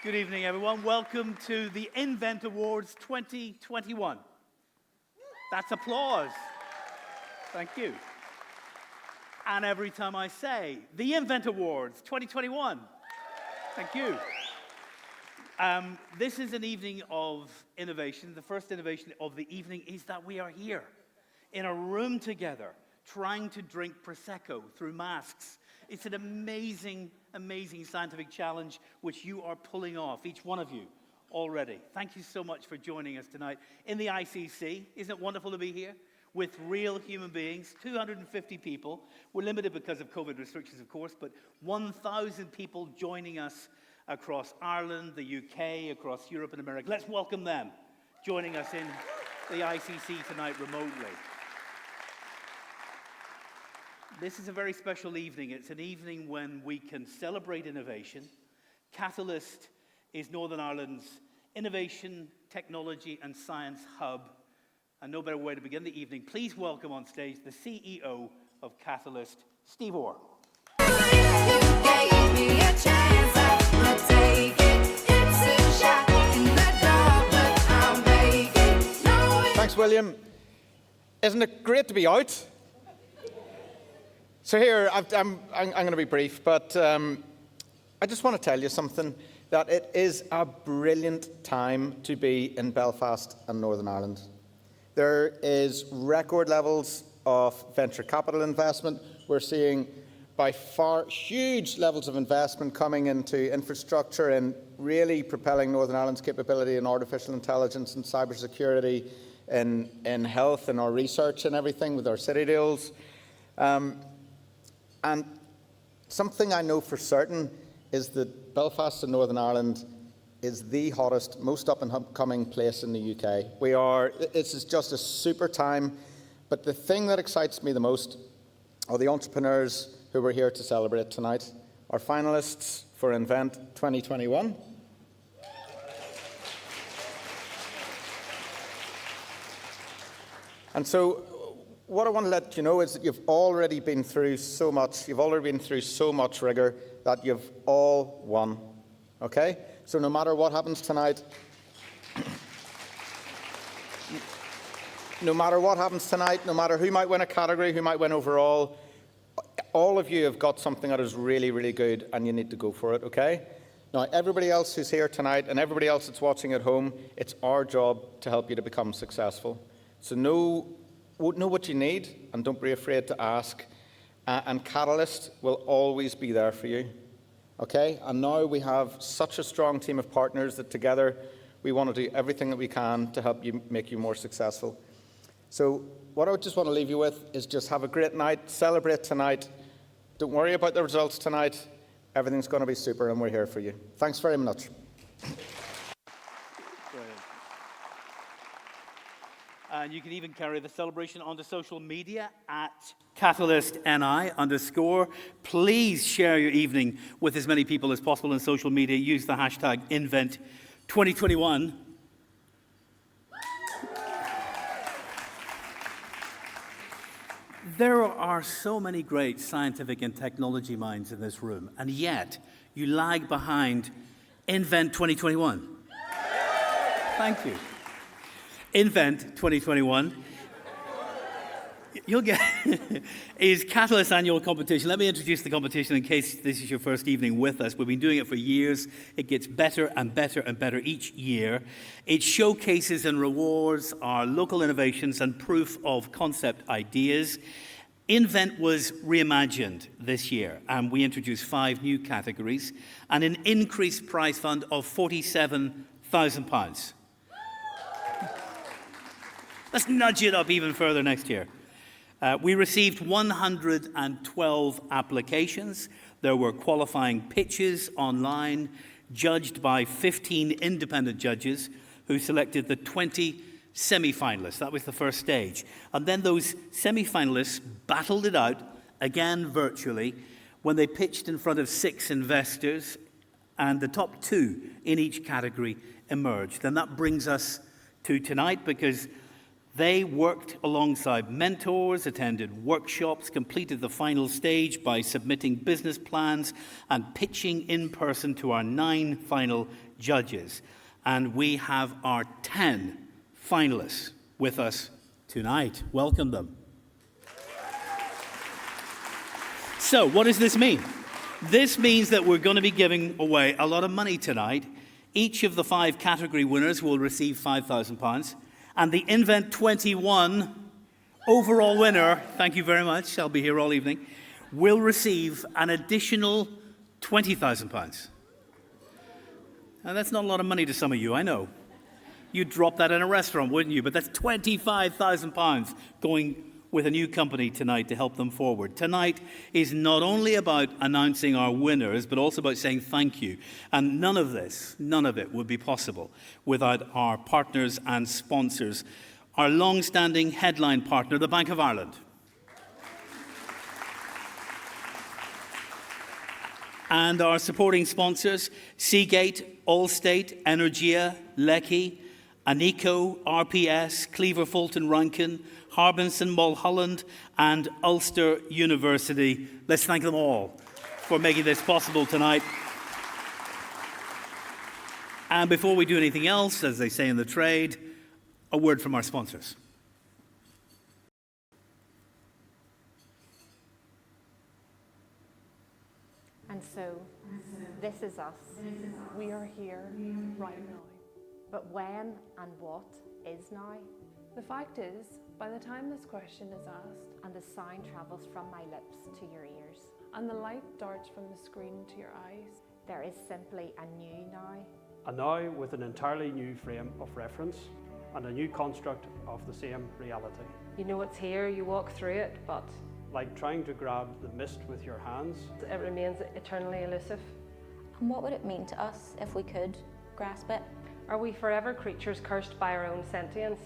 Good evening, everyone. Welcome to the Invent Awards 2021. That's applause. Thank you. And every time I say, the Invent Awards 2021. Thank you. This is an evening of innovation. The first innovation of the evening is that we are here in a room together trying to drink Prosecco through masks. It's an amazing, amazing scientific challenge which you are pulling off, each one of you, already. Thank you so much for joining us tonight in the ICC. Isn't it wonderful to be here with real human beings, 250 people. We're limited because of COVID restrictions, of course, but 1,000 people joining us across Ireland, the UK, across Europe and America. Let's welcome them joining us in the ICC tonight remotely. This is a very special evening. It's an evening when we can celebrate innovation. Catalyst is Northern Ireland's innovation, technology and science hub. And no better way to begin the evening. Please welcome on stage the CEO of Catalyst, Steve Orr. Thanks, William. Isn't it great to be out? So here, I'm going to be brief, but I just want to tell you something, that it is a brilliant time to be in Belfast and Northern Ireland. There is record levels of venture capital investment. We're seeing by far huge levels of investment coming into infrastructure and really propelling Northern Ireland's capability in artificial intelligence and cybersecurity, in health and our research and everything with our city deals. And something I know for certain is that Belfast and Northern Ireland is the hottest, most up-and-coming place in the UK. This is just a super time, but the thing that excites me the most are the entrepreneurs who we're here to celebrate tonight, our finalists for Invent 2021. And so, what I want to let you know is that you've already been through so much, rigor, that you've all won, okay? So no matter what happens tonight, no matter who might win a category, who might win overall, all of you have got something that is really, really good and you need to go for it, okay? Now, everybody else who's here tonight and everybody else that's watching at home, it's our job to help you to become successful. So know what you need and don't be afraid to ask. And Catalyst will always be there for you. Okay? And now we have such a strong team of partners that together we want to do everything that we can to help you make you more successful. So what I just want to leave you with is just have a great night, celebrate tonight. Don't worry about the results tonight. Everything's going to be super and we're here for you. Thanks very much. And you can even carry the celebration onto social media at @CatalystNI_. Please share your evening with as many people as possible on social media. Use the hashtag Invent2021. There are so many great scientific and technology minds in this room, and yet you lag behind Invent 2021. Thank you. Invent 2021 you'll get is Catalyst's annual competition. Let me introduce the competition in case this is your first evening with us. We've been doing it for years. It gets better and better and better each year. It showcases and rewards our local innovations and proof of concept ideas. Invent was reimagined this year, and we introduced 5 new categories and an increased prize fund of £47,000. Let's nudge it up even further next year. We received 112 applications. There were qualifying pitches online, judged by 15 independent judges who selected the 20 semi-finalists. That was the first stage. And then those semi-finalists battled it out, again virtually, when they pitched in front of 6 investors, and the top 2 in each category emerged. And that brings us to tonight, because They worked alongside mentors, attended workshops, completed the final stage by submitting business plans and pitching in person to our 9 final judges. And we have our 10 finalists with us tonight. Welcome them. So, what does this mean? This means that we're going to be giving away a lot of money tonight. Each of the 5 category winners will receive £5,000. And the Invent 21 overall winner, thank you very much, I'll be here all evening, will receive an additional £20,000. Now, that's not a lot of money to some of you, I know. You'd drop that in a restaurant, wouldn't you? But that's £25,000 going with a new company tonight to help them forward. Tonight is not only about announcing our winners, but also about saying thank you. And none of it would be possible without our partners and sponsors. Our long-standing headline partner, the Bank of Ireland. And our supporting sponsors, Seagate, Allstate, Energia, Lecky, Anico, RPS, Cleaver Fulton Rankin, Harbinson Mulholland, and Ulster University. Let's thank them all for making this possible tonight. And before we do anything else, as they say in the trade, a word from our sponsors. And so, this is us. We are here right now. But when and what is now? The fact is, by the time this question is asked, And the sound travels from my lips to your ears, and the light darts from the screen to your eyes, there is simply a new now. And now with an entirely new frame of reference and a new construct of the same reality. You know it's here, you walk through it, but Like trying to grab the mist with your hands, it remains eternally elusive. And what would it mean to us if we could grasp it? Are we forever creatures cursed by our own sentience,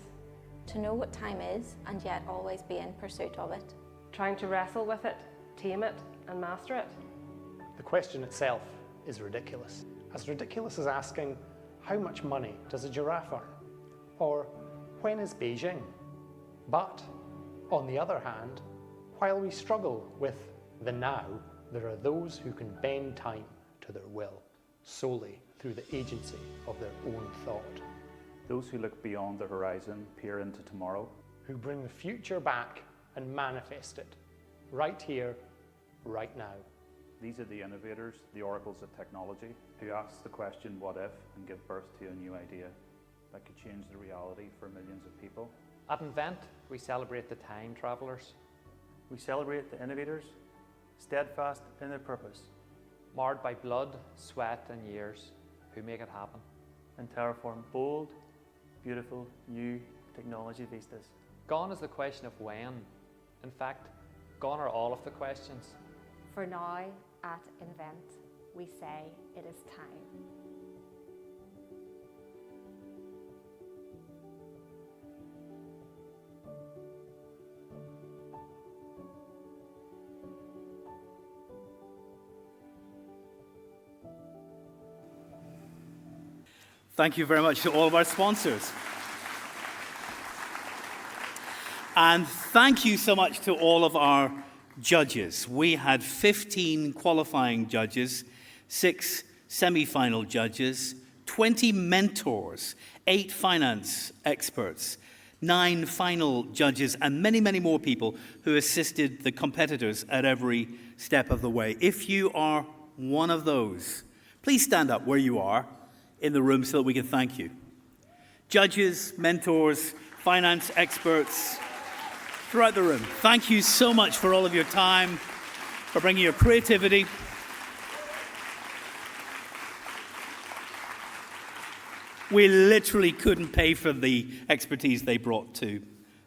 To know what time is and yet always be in pursuit of it? trying to wrestle with it, tame it, and master it? The question itself is ridiculous. As ridiculous as asking, how much money does a giraffe earn? Or, when is Beijing? But, on the other hand, while we struggle with the now, there are those who can bend time to their will, solely through the agency of their own thought, Those who look beyond the horizon peer into tomorrow. who bring the future back and manifest it, right here, right now. These are the innovators, the oracles of technology, who ask the question, what if, and give birth to a new idea that could change the reality for millions of people. At Invent, we celebrate the time travelers, We celebrate the innovators, steadfast in their purpose, marred by blood, sweat, and years, who make it happen. and terraform bold, beautiful, new technology vistas. Gone is the question of when. In fact, gone are all of the questions. For now, at Invent, we say it is time. Thank you very much to all of our sponsors. And thank you so much to all of our judges. We had 15 qualifying judges, 6 semi-final judges, 20 mentors, 8 finance experts, 9 final judges, and many, many more people who assisted the competitors at every step of the way. If you are one of those, please stand up where you are in the room so that we can thank you. Judges, mentors, finance experts throughout the room, thank you so much for all of your time, for bringing your creativity. We literally couldn't pay for the expertise they brought to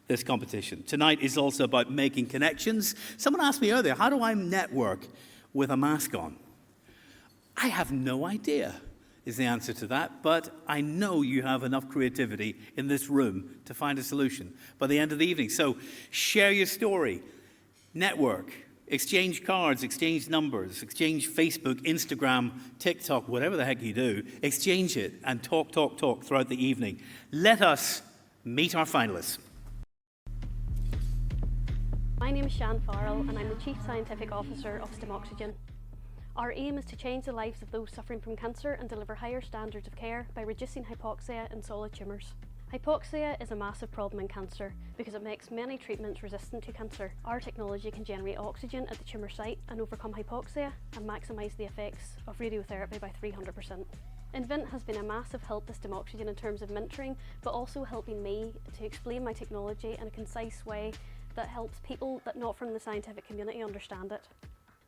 this competition. Tonight is also about making connections. Someone asked me earlier, how do I network with a mask on? I have no idea is the answer to that, but I know you have enough creativity in this room to find a solution by the end of the evening. So share your story, network, exchange cards, exchange numbers, exchange Facebook, Instagram, TikTok, whatever the heck you do, exchange it and talk throughout the evening. Let us meet our finalists. My name is Shan Farrell and I'm the Chief Scientific Officer of STEM Oxygen. Our aim is to change the lives of those suffering from cancer and deliver higher standards of care by reducing hypoxia in solid tumours. Hypoxia is a massive problem in cancer because it makes many treatments resistant to cancer. Our technology can generate oxygen at the tumour site and overcome hypoxia and maximise the effects of radiotherapy by 300%. Invent has been a massive help to STEM Oxygen in terms of mentoring, but also helping me to explain my technology in a concise way that helps people that not from the scientific community understand it.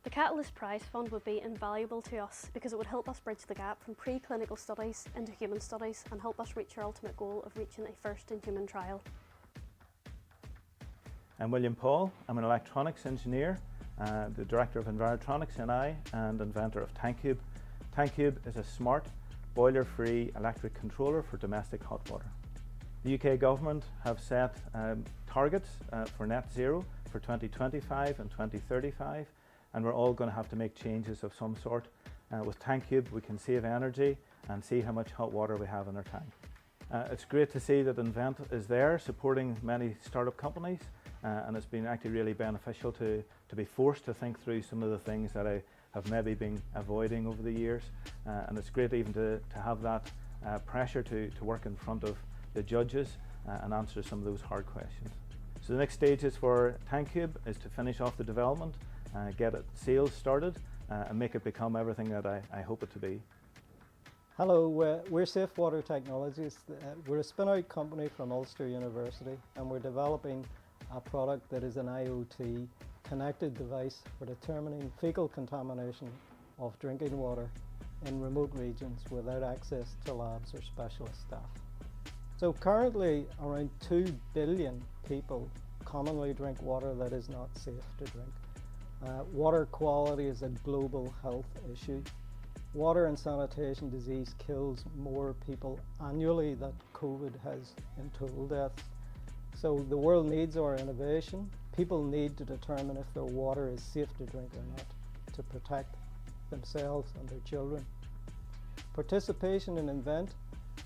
The Catalyst Prize Fund would be invaluable to us because it would help us bridge the gap from preclinical studies into human studies and help us reach our ultimate goal of reaching a first-in-human trial. I'm William Paul. I'm an electronics engineer, the Director of Envirotronics NI and inventor of TankCube. TankCube is a smart, boiler-free electric controller for domestic hot water. The UK government have set targets for net zero for 2025 and 2035. And we're all going to have to make changes of some sort. With TankCube we can save energy and see how much hot water we have in our tank. It's great to see that Invent is there supporting many startup companies and it's been actually really beneficial to be forced to think through some of the things that I have maybe been avoiding over the years. And it's great even to have that pressure to work in front of the judges and answer some of those hard questions. So the next stages for TankCube is to finish off the development, get it sales started and make it become everything that I hope it to be. Hello, we're Safe Water Technologies. We're a spin-out company from Ulster University and we're developing a product that is an IoT connected device for determining fecal contamination of drinking water in remote regions without access to labs or specialist staff. So currently around 2 billion people commonly drink water that is not safe to drink. Water quality is a global health issue. Water and sanitation disease kills more people annually than COVID has in total deaths. So the world needs our innovation. People need to determine if their water is safe to drink or not to protect themselves and their children. Participation in Invent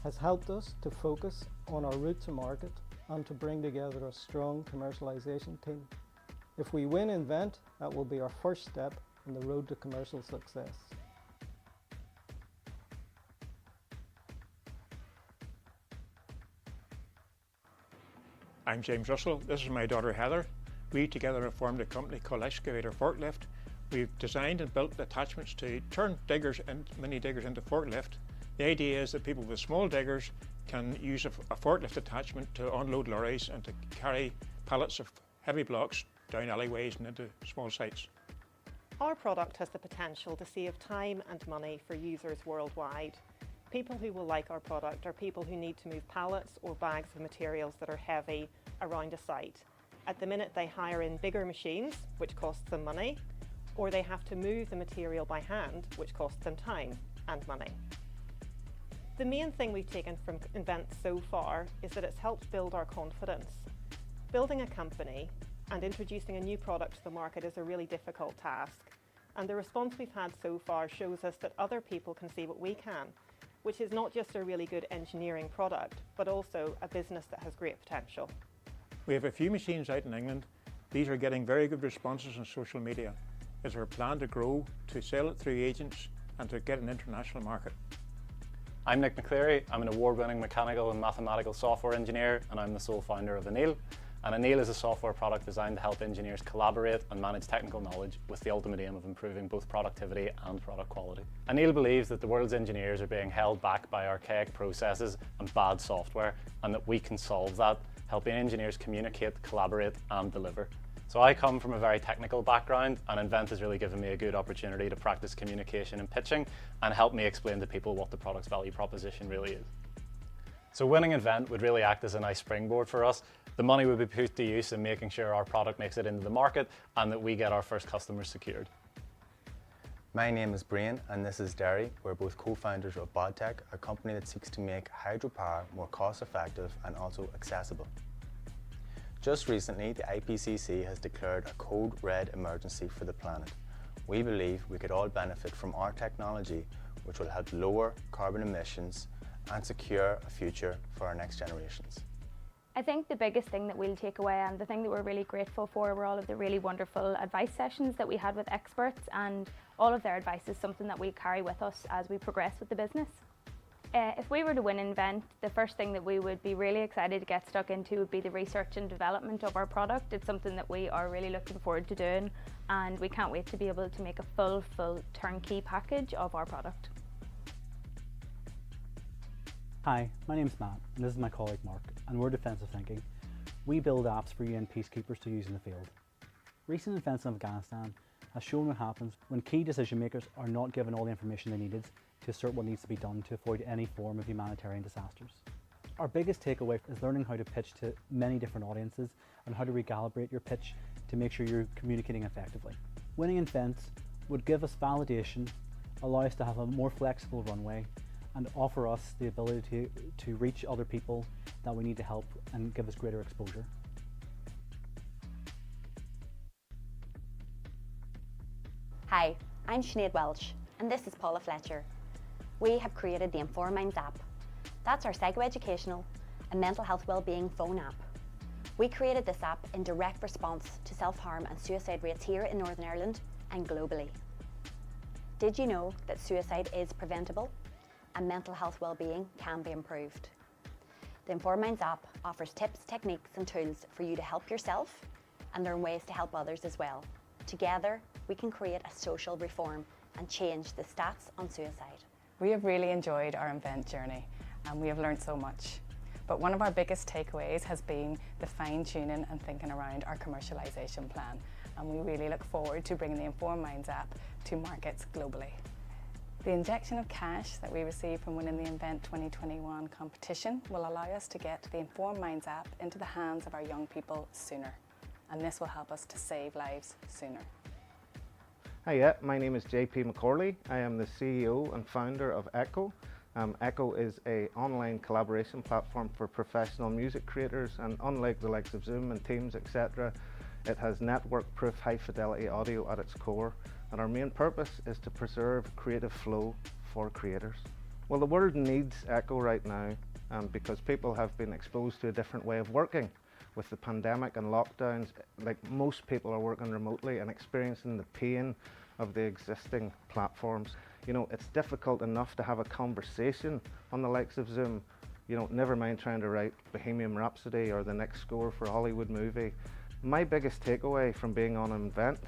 has helped us to focus on our route to market and to bring together a strong commercialization team. If we win Invent, that will be our first step on the road to commercial success. I'm James Russell. This is my daughter Heather. We together have formed a company called Excavator Forklift. We've designed and built attachments to turn diggers and mini diggers into forklift. The idea is that people with small diggers can use a forklift attachment to unload lorries and to carry pallets of heavy blocks down alleyways and into small sites. Our product has the potential to save time and money for users worldwide. People who will like our product are people who need to move pallets or bags of materials that are heavy around a site. At the minute they hire in bigger machines, which costs them money, or they have to move the material by hand, which costs them time and money. The main thing we've taken from Invent so far is that it's helped build our confidence. Building a company and introducing a new product to the market is a really difficult task, and the response we've had so far shows us that other people can see what we can, which is not just a really good engineering product, but also a business that has great potential. We have a few machines out in England. These are getting very good responses on social media. It's our plan to grow, to sell it through agents and to get an international market. I'm Nick McCleary. I'm an award-winning mechanical and mathematical software engineer and I'm the sole founder of Anil. And Anil is a software product designed to help engineers collaborate and manage technical knowledge with the ultimate aim of improving both productivity and product quality. Anil believes that the world's engineers are being held back by archaic processes and bad software, and that we can solve that, helping engineers communicate, collaborate and deliver. So I come from a very technical background, and Invent has really given me a good opportunity to practice communication and pitching and help me explain to people what the product's value proposition really is. So winning Invent would really act as a nice springboard for us. The money would be put to use in making sure our product makes it into the market and that we get our first customers secured. My name is Brian and this is Derry. We're both co-founders of Bodtech, a company that seeks to make hydropower more cost-effective and also accessible. Just recently, the IPCC has declared a code red emergency for the planet. We believe we could all benefit from our technology, which will help lower carbon emissions and secure a future for our next generations. I think the biggest thing that we'll take away, and the thing that we're really grateful for, were all of the really wonderful advice sessions that we had with experts, and all of their advice is something that we carry with us as we progress with the business. If we were to win Invent, the first thing that we would be really excited to get stuck into would be the research and development of our product. It's something that we are really looking forward to doing, and we can't wait to be able to make a full turnkey package of our product. Hi, my name's Matt, and this is my colleague Mark, and we're Defensive Thinking. We build apps for UN peacekeepers to use in the field. Recent events in Afghanistan has shown what happens when key decision makers are not given all the information they needed to assert what needs to be done to avoid any form of humanitarian disasters. Our biggest takeaway is learning how to pitch to many different audiences and how to recalibrate your pitch to make sure you're communicating effectively. Winning events would give us validation, allow us to have a more flexible runway, and offer us the ability to reach other people that we need to help and give us greater exposure. Hi, I'm Sinead Welch, and this is Paula Fletcher. We have created the Inform Minds app. That's our psychoeducational and mental health wellbeing phone app. We created this app in direct response to self-harm and suicide rates here in Northern Ireland and globally. Did you know that suicide is preventable and mental health wellbeing can be improved? The Inform Minds app offers tips, techniques and tools for you to help yourself and learn ways to help others as well. Together, we can create a social reform and change the stats on suicide. We have really enjoyed our Invent journey and we have learned so much. But one of our biggest takeaways has been the fine-tuning and thinking around our commercialisation plan, and we really look forward to bringing the Inform Minds app to markets globally. The injection of cash that we received from winning the Invent 2021 competition will allow us to get the Inform Minds app into the hands of our young people sooner, and this will help us to save lives sooner. Hi, my name is JP McCorley. I am the CEO and founder of Echo. Echo is an online collaboration platform for professional music creators, and unlike the likes of Zoom and Teams, etc., it has network-proof high-fidelity audio at its core, and our main purpose is to preserve creative flow for creators. Well, the world needs Echo right now because people have been exposed to a different way of working. With the pandemic and lockdowns, like most people are working remotely and experiencing the pain of the existing platforms. You know, it's difficult enough to have a conversation on the likes of Zoom, you know, never mind trying to write Bohemian Rhapsody or the next score for a Hollywood movie. My biggest takeaway from being on Invent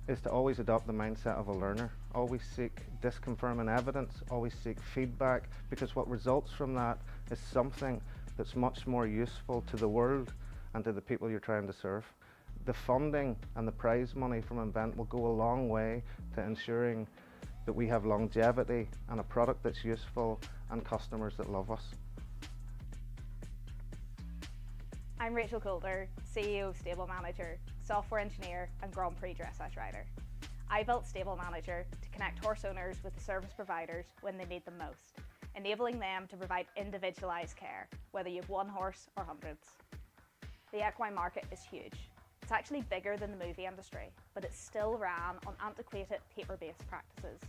is to always adopt the mindset of a learner. Always seek disconfirming evidence, always seek feedback, because what results from that is something that's much more useful to the world and to the people you're trying to serve. The funding and the prize money from Invent will go a long way to ensuring that we have longevity and a product that's useful and customers that love us. I'm Rachel Coulter, CEO of Stable Manager, software engineer and Grand Prix dressage rider. I built Stable Manager to connect horse owners with the service providers when they need them most, enabling them to provide individualised care, whether you have one horse or hundreds. The equine market is huge. It's actually bigger than the movie industry, but it's still ran on antiquated paper-based practices.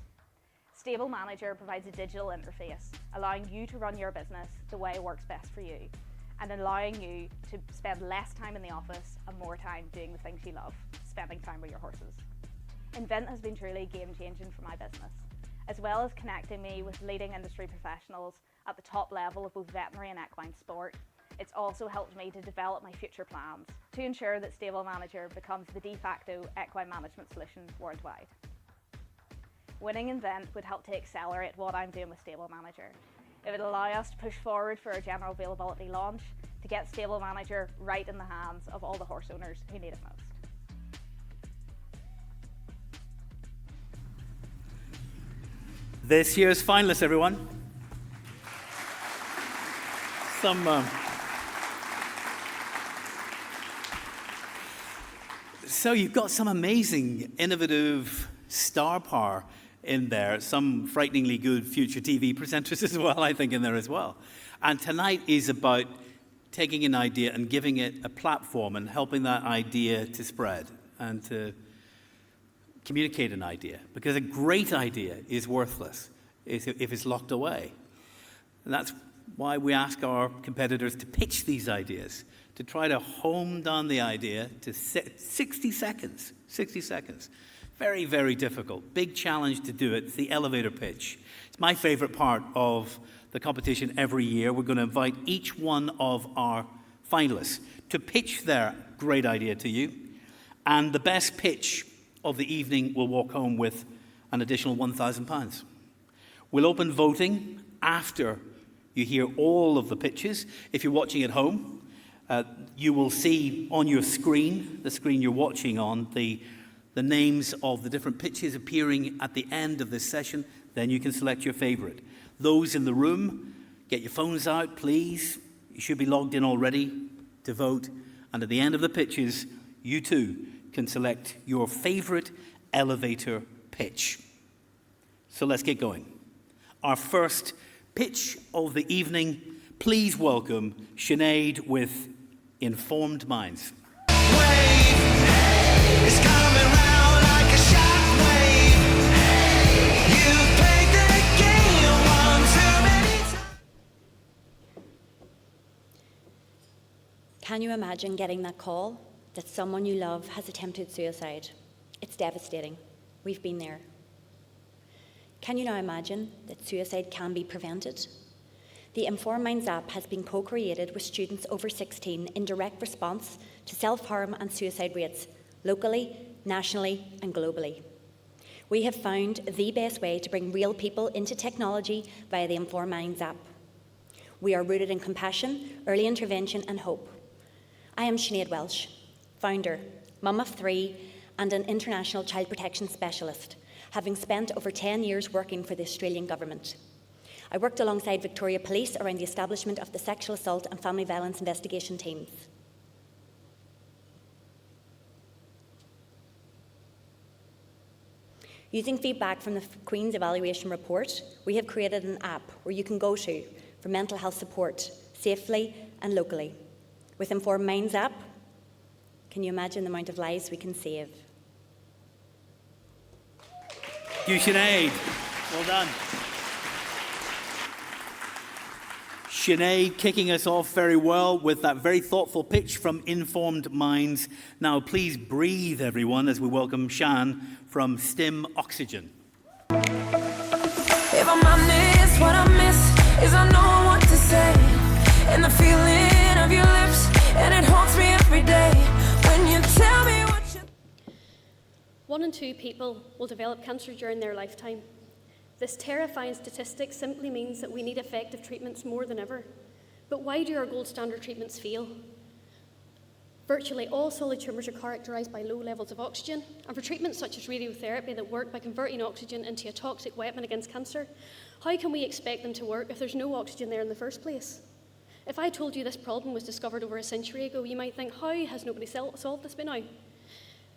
Stable Manager provides a digital interface, allowing you to run your business the way it works best for you, and allowing you to spend less time in the office and more time doing the things you love, spending time with your horses. Invent has been truly game-changing for my business, as well as connecting me with leading industry professionals at the top level of both veterinary and equine sport. It's also helped me to develop my future plans to ensure that Stable Manager becomes the de facto equine management solution worldwide. Winning Invent would help to accelerate what I'm doing with Stable Manager. It would allow us to push forward for a general availability launch to get Stable Manager right in the hands of all the horse owners who need it most. This year's finalists, everyone. So you've got some amazing, innovative star power in there, some frighteningly good future TV presenters as well, I think, in there as well. And tonight is about taking an idea and giving it a platform and helping that idea to spread and to communicate an idea. Because a great idea is worthless if it's locked away. And that's why we ask our competitors to pitch these ideas, to try to hone down the idea to 60 seconds. 60 seconds. Very, very difficult. Big challenge to do it. It's the elevator pitch. It's my favorite part of the competition every year. We're going to invite each one of our finalists to pitch their great idea to you. And the best pitch of the evening will walk home with an additional £1,000. We'll open voting after you hear all of the pitches. If you're watching at home, you will see on your screen, the screen you're watching on, the names of the different pitches appearing at the end of this session. Then you can select your favorite. Those in the room, get your phones out, please. You should be logged in already to vote. And at the end of the pitches, you too can select your favorite elevator pitch. So let's get going. Our first pitch of the evening, please welcome Sinead with Informed Minds. It's coming round like a shockwave. You've played the game one too many times. Can you imagine getting that call that someone you love has attempted suicide? It's devastating. We've been there. Can you now imagine that suicide can be prevented? The Informed Minds app has been co-created with students over 16 in direct response to self-harm and suicide rates, locally, nationally, and globally. We have found the best way to bring real people into technology via the Informed Minds app. We are rooted in compassion, early intervention, and hope. I am Sinead Welsh, founder, mum of 3, and an international child protection specialist, having spent over 10 years working for the Australian government. I worked alongside Victoria Police around the establishment of the sexual assault and family violence investigation teams. Using feedback from the Queen's Evaluation Report, we have created an app where you can go to for mental health support safely and locally. With Informed Minds app, can you imagine the amount of lives we can save? Thank you, Sinead. Well done. Sinead kicking us off very well with that very thoughtful pitch from Informed Minds. Now, please breathe, everyone, as we welcome Shan from STEM Oxygen. If I'm honest, what I miss is I know what to say, and the feeling of your lips, and it haunts me every day when you tell me what you. 1 in 2 people will develop cancer during their lifetime. This terrifying statistic simply means that we need effective treatments more than ever. But why do our gold standard treatments fail? Virtually all solid tumours are characterised by low levels of oxygen, and for treatments such as radiotherapy that work by converting oxygen into a toxic weapon against cancer, how can we expect them to work if there's no oxygen there in the first place? If I told you this problem was discovered over a century ago, you might think, how has nobody solved this by now?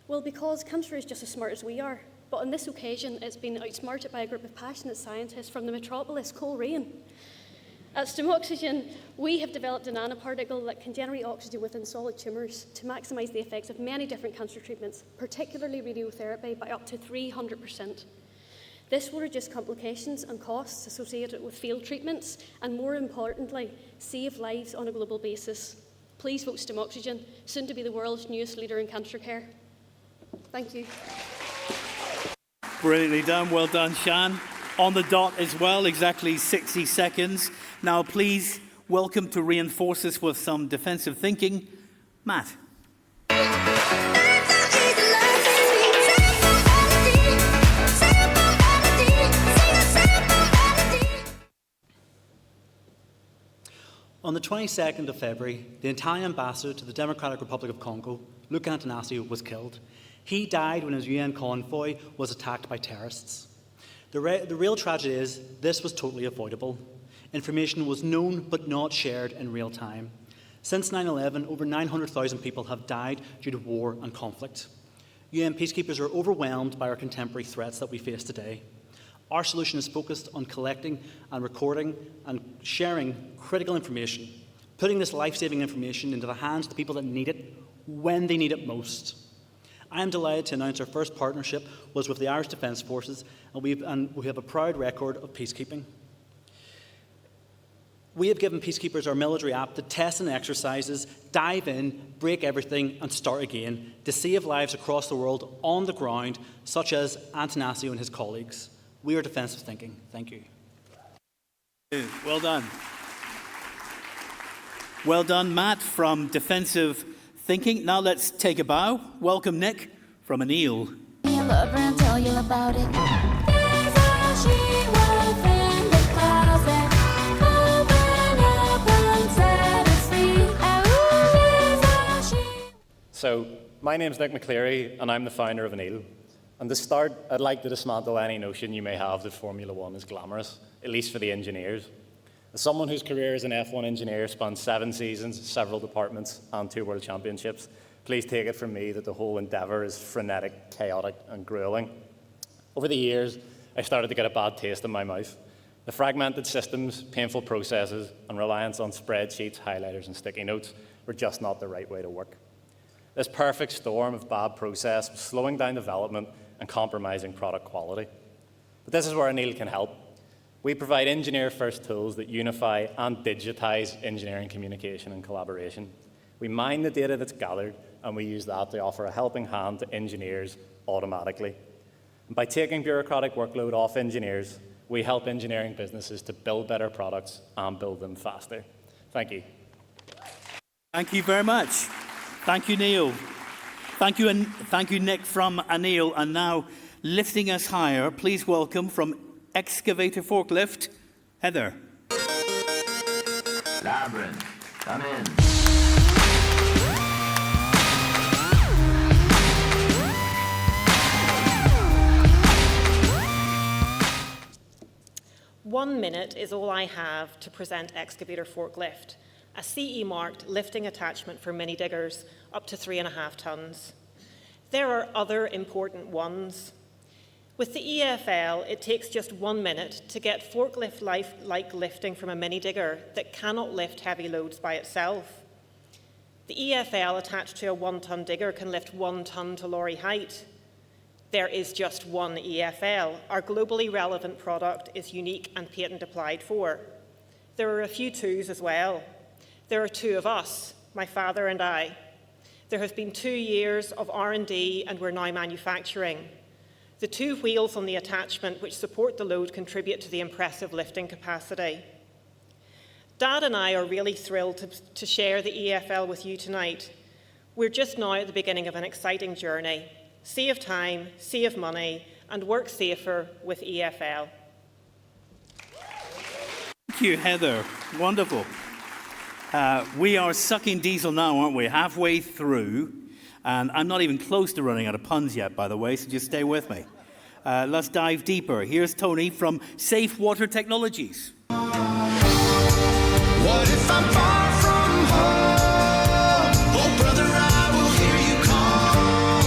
Well, because cancer is just as smart as we are. But on this occasion, it's been outsmarted by a group of passionate scientists from the metropolis, Coleraine. At STEM Oxygen, we have developed a nanoparticle that can generate oxygen within solid tumours to maximise the effects of many different cancer treatments, particularly radiotherapy, by up to 300%. This will reduce complications and costs associated with failed treatments, and more importantly, save lives on a global basis. Please vote STEM Oxygen, soon to be the world's newest leader in cancer care. Thank you. Brilliantly done. Well done, Shan. On the dot as well, exactly 60 seconds. Now, please welcome to reinforce us with some defensive thinking, Matt. On the 22nd of February, the Italian ambassador to the Democratic Republic of Congo, Luca Antanasio, was killed. He died when his UN convoy was attacked by terrorists. The real tragedy is this was totally avoidable. Information was known but not shared in real time. Since 9/11, over 900,000 people have died due to war and conflict. UN peacekeepers are overwhelmed by our contemporary threats that we face today. Our solution is focused on collecting and recording and sharing critical information, putting this life-saving information into the hands of the people that need it when they need it most. I am delighted to announce our first partnership was with the Irish Defence Forces, and we have a proud record of peacekeeping. We have given peacekeepers our military app to test and exercises, dive in, break everything and start again to save lives across the world on the ground, such as Antanasio and his colleagues. We are defensive thinking. Thank you. Well done. Well done, Matt, from Defensive Thinking. Now let's take a bow. Welcome, Nick, from Anil. And tell you about it. So, my name's Nick McCleary, and I'm the founder of Anil. And to start, I'd like to dismantle any notion you may have that Formula One is glamorous, at least for the engineers. As someone whose career as an F1 engineer spanned 7 seasons, several departments, and 2 world championships, please take it from me that the whole endeavour is frenetic, chaotic, and grueling. Over the years, I started to get a bad taste in my mouth. The fragmented systems, painful processes, and reliance on spreadsheets, highlighters, and sticky notes were just not the right way to work. This perfect storm of bad process was slowing down development and compromising product quality. But this is where Anil can help. We provide engineer-first tools that unify and digitize engineering communication and collaboration. We mine the data that's gathered, and we use that to offer a helping hand to engineers automatically. And by taking bureaucratic workload off engineers, we help engineering businesses to build better products and build them faster. Thank you. Thank you very much. Thank you, Neil. Thank you, Nick from Anil. And now, lifting us higher, please welcome from Excavator Forklift, Heather. Labyrinth, come in. One minute is all I have to present Excavator Forklift, a CE-marked lifting attachment for mini diggers up to 3.5 tons. There are other important ones. With the EFL, it takes just 1 minute to get forklift-like lifting from a mini digger that cannot lift heavy loads by itself. The EFL attached to a 1-ton digger can lift 1 ton to lorry height. There is just one EFL. Our globally relevant product is unique and patent applied for. There are a few twos as well. There are 2 of us, my father and I. There have been 2 years of R&D and we're now manufacturing. The 2 wheels on the attachment which support the load contribute to the impressive lifting capacity. Dad and I are really thrilled to share the EFL with you tonight. We're just now at the beginning of an exciting journey. Save time, save money, and work safer with EFL. Thank you, Heather. Wonderful. We are sucking diesel now, aren't we? Halfway through. And I'm not even close to running out of puns yet, by the way, so just stay with me. Let's dive deeper. Here's Tony from Safe Water Technologies. What if I'm far from home? Oh, brother, I will hear you call.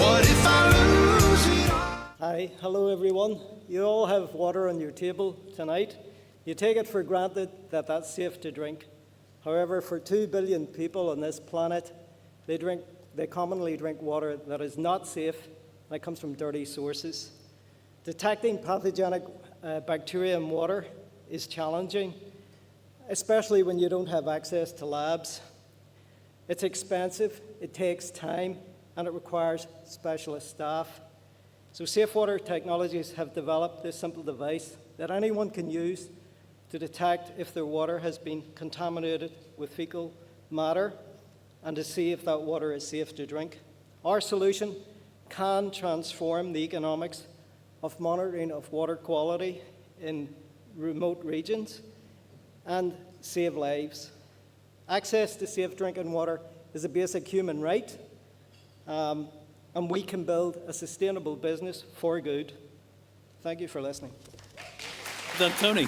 What if I lose it all? Hi, hello everyone. You all have water on your table tonight. You take it for granted that that's safe to drink. However, for 2 billion people on this planet, they commonly drink water that is not safe and it comes from dirty sources. Detecting pathogenic bacteria in water is challenging, especially when you don't have access to labs. It's expensive, it takes time, and it requires specialist staff. So Safe Water Technologies have developed this simple device that anyone can use to detect if their water has been contaminated with fecal matter and to see if that water is safe to drink. Our solution can transform the economics of monitoring of water quality in remote regions and save lives. Access to safe drinking water is a basic human right, and we can build a sustainable business for good. Thank you for listening. Well done, Tony.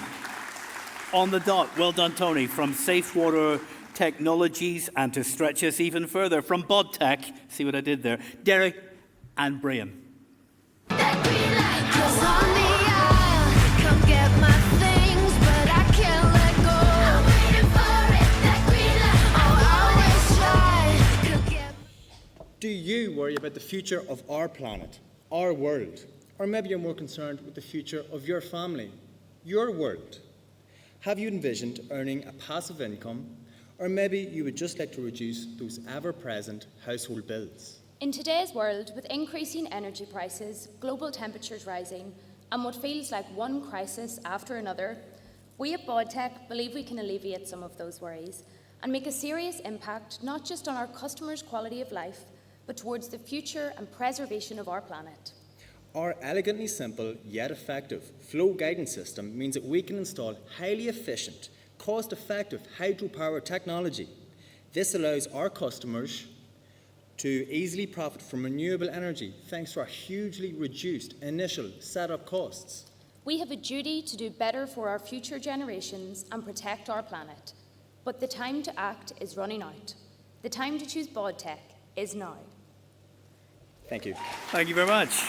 On the dot. Well done, Tony, from Safe Water Technologies. And to stretch us even further, from BodTech, see what I did there, Derek and Brian. Do you worry about the future of our planet, our world? Or maybe you're more concerned with the future of your family, your world? Have you envisioned earning a passive income, or maybe you would just like to reduce those ever-present household bills? In today's world, with increasing energy prices, global temperatures rising, and what feels like one crisis after another, we at BodTech believe we can alleviate some of those worries and make a serious impact not just on our customers' quality of life, but towards the future and preservation of our planet. Our elegantly simple yet effective flow guidance system means that we can install highly efficient, cost-effective hydropower technology. This allows our customers to easily profit from renewable energy thanks to our hugely reduced initial setup costs. We have a duty to do better for our future generations and protect our planet. But the time to act is running out. The time to choose BodTech is now. Thank you. Thank you very much.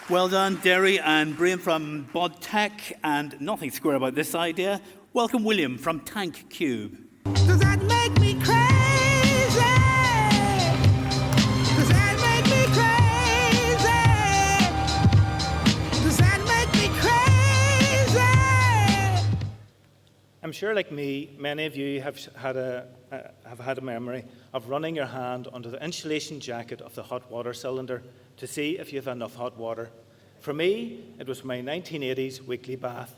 Well done, Derry and Brian from BodTech, and nothing square about this idea. Welcome, William from Tank Cube. Does that make me crazy? Does that make me crazy? Does that make me crazy? I'm sure, like me, many of you have had a memory of running your hand under the insulation jacket of the hot water cylinder to see if you have enough hot water. For me, it was my 1980s weekly bath.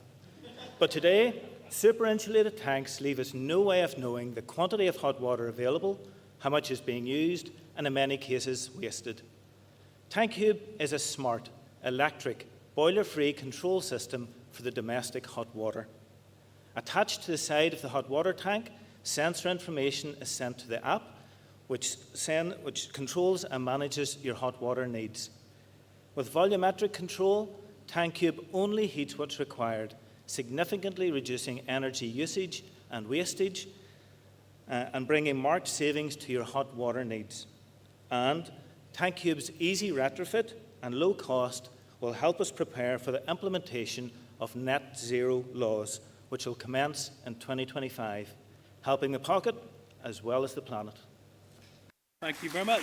But today, super insulated tanks leave us no way of knowing the quantity of hot water available, how much is being used, and in many cases, wasted. TankCube is a smart, electric, boiler-free control system for the domestic hot water. Attached to the side of the hot water tank, sensor information is sent to the app, which controls and manages your hot water needs. With volumetric control, TankCube only heats what's required, significantly reducing energy usage and wastage, and bringing marked savings to your hot water needs. And TankCube's easy retrofit and low cost will help us prepare for the implementation of net zero laws, which will commence in 2025, helping the pocket as well as the planet. Thank you very much.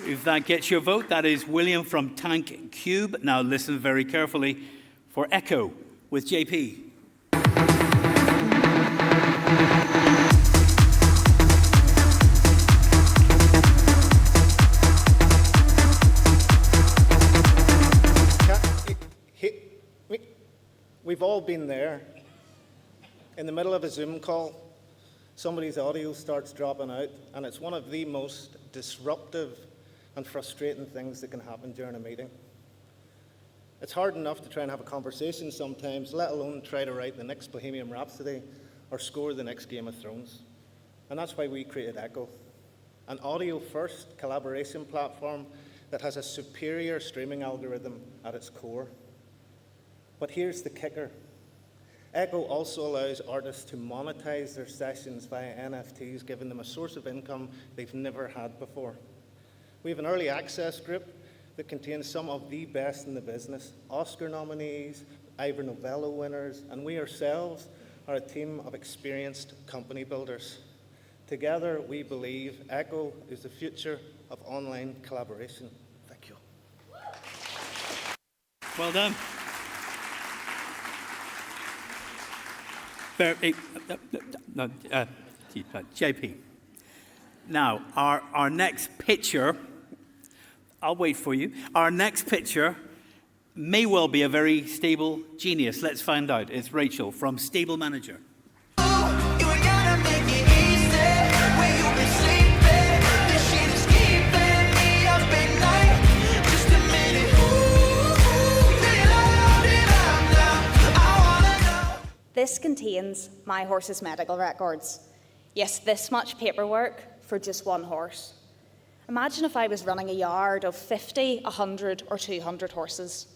If that gets your vote, that is William from Tank Cube. Now listen very carefully for Echo with JP. We've all been there. In the middle of a Zoom call, somebody's audio starts dropping out, and it's one of the most disruptive and frustrating things that can happen during a meeting. It's hard enough to try and have a conversation sometimes, let alone try to write the next Bohemian Rhapsody or score the next Game of Thrones. And that's why we created Echo, an audio-first collaboration platform that has a superior streaming algorithm at its core. But here's the kicker. Echo also allows artists to monetize their sessions via NFTs, giving them a source of income they've never had before. We have an early access group that contains some of the best in the business, Oscar nominees, Ivor Novello winners, and we ourselves are a team of experienced company builders. Together, we believe Echo is the future of online collaboration. Thank you. Well done. JP. Now, our next picture, I'll wait for you. Our next picture may well be a very stable genius. Let's find out. It's Rachel from Stable Manager. This contains my horse's medical records. Yes, this much paperwork for just one horse. Imagine if I was running a yard of 50, 100 or 200 horses.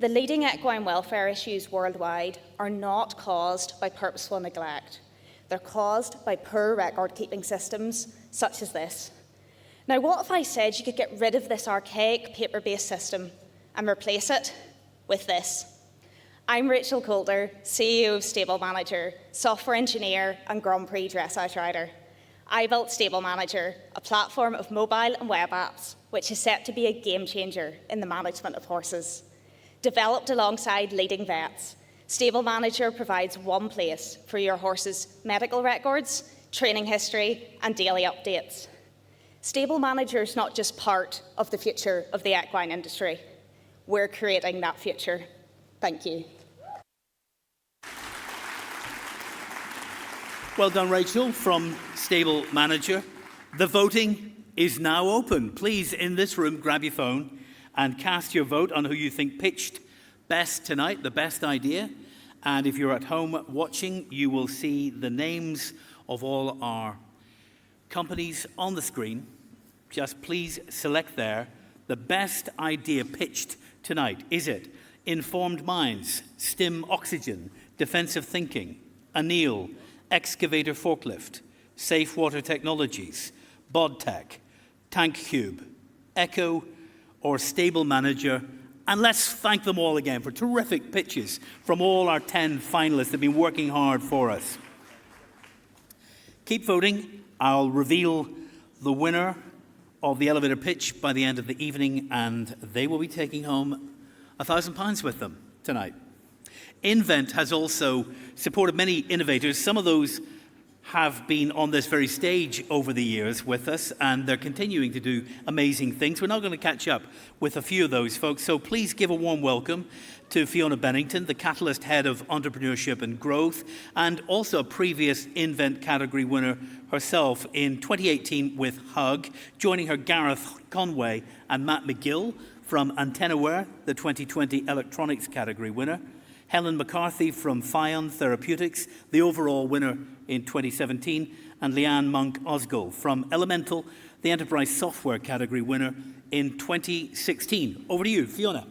The leading equine welfare issues worldwide are not caused by purposeful neglect. They're caused by poor record-keeping systems such as this. Now, what if I said you could get rid of this archaic paper-based system and replace it with this? I'm Rachel Coulter, CEO of Stable Manager, software engineer and Grand Prix dressage rider. I built Stable Manager, a platform of mobile and web apps, which is set to be a game changer in the management of horses. Developed alongside leading vets, Stable Manager provides one place for your horse's medical records, training history, and daily updates. Stable Manager is not just part of the future of the equine industry. We're creating that future. Thank you. Well done, Rachel, from Stable Manager. The voting is now open. Please, in this room, grab your phone and cast your vote on who you think pitched best tonight, the best idea. And if you're at home watching, you will see the names of all our companies on the screen. Just please select there the best idea pitched tonight. Is it Informed Minds, Stim Oxygen, Defensive Thinking, Anil, Excavator Forklift, Safe Water Technologies, BodTech, TankCube, Echo, or Stable Manager? And let's thank them all again for terrific pitches from all our 10 finalists that have been working hard for us. Keep voting. I'll reveal the winner of the elevator pitch by the end of the evening, and they will be taking home £1,000 with them tonight. Invent has also supported many innovators. Some of those have been on this very stage over the years with us, and they're continuing to do amazing things. We're now going to catch up with a few of those folks, so please give a warm welcome to Fiona Bennington, the Catalyst Head of Entrepreneurship and Growth, and also a previous Invent category winner herself in 2018 with Hug, joining her Gareth Conway and Matt McGill from Antennaware, the 2020 electronics category winner, Helen McCarthy from Fion Therapeutics, the overall winner in 2017, and Leanne Monk-Osgold from Elemental, the enterprise software category winner in 2016. Over to you, Fiona.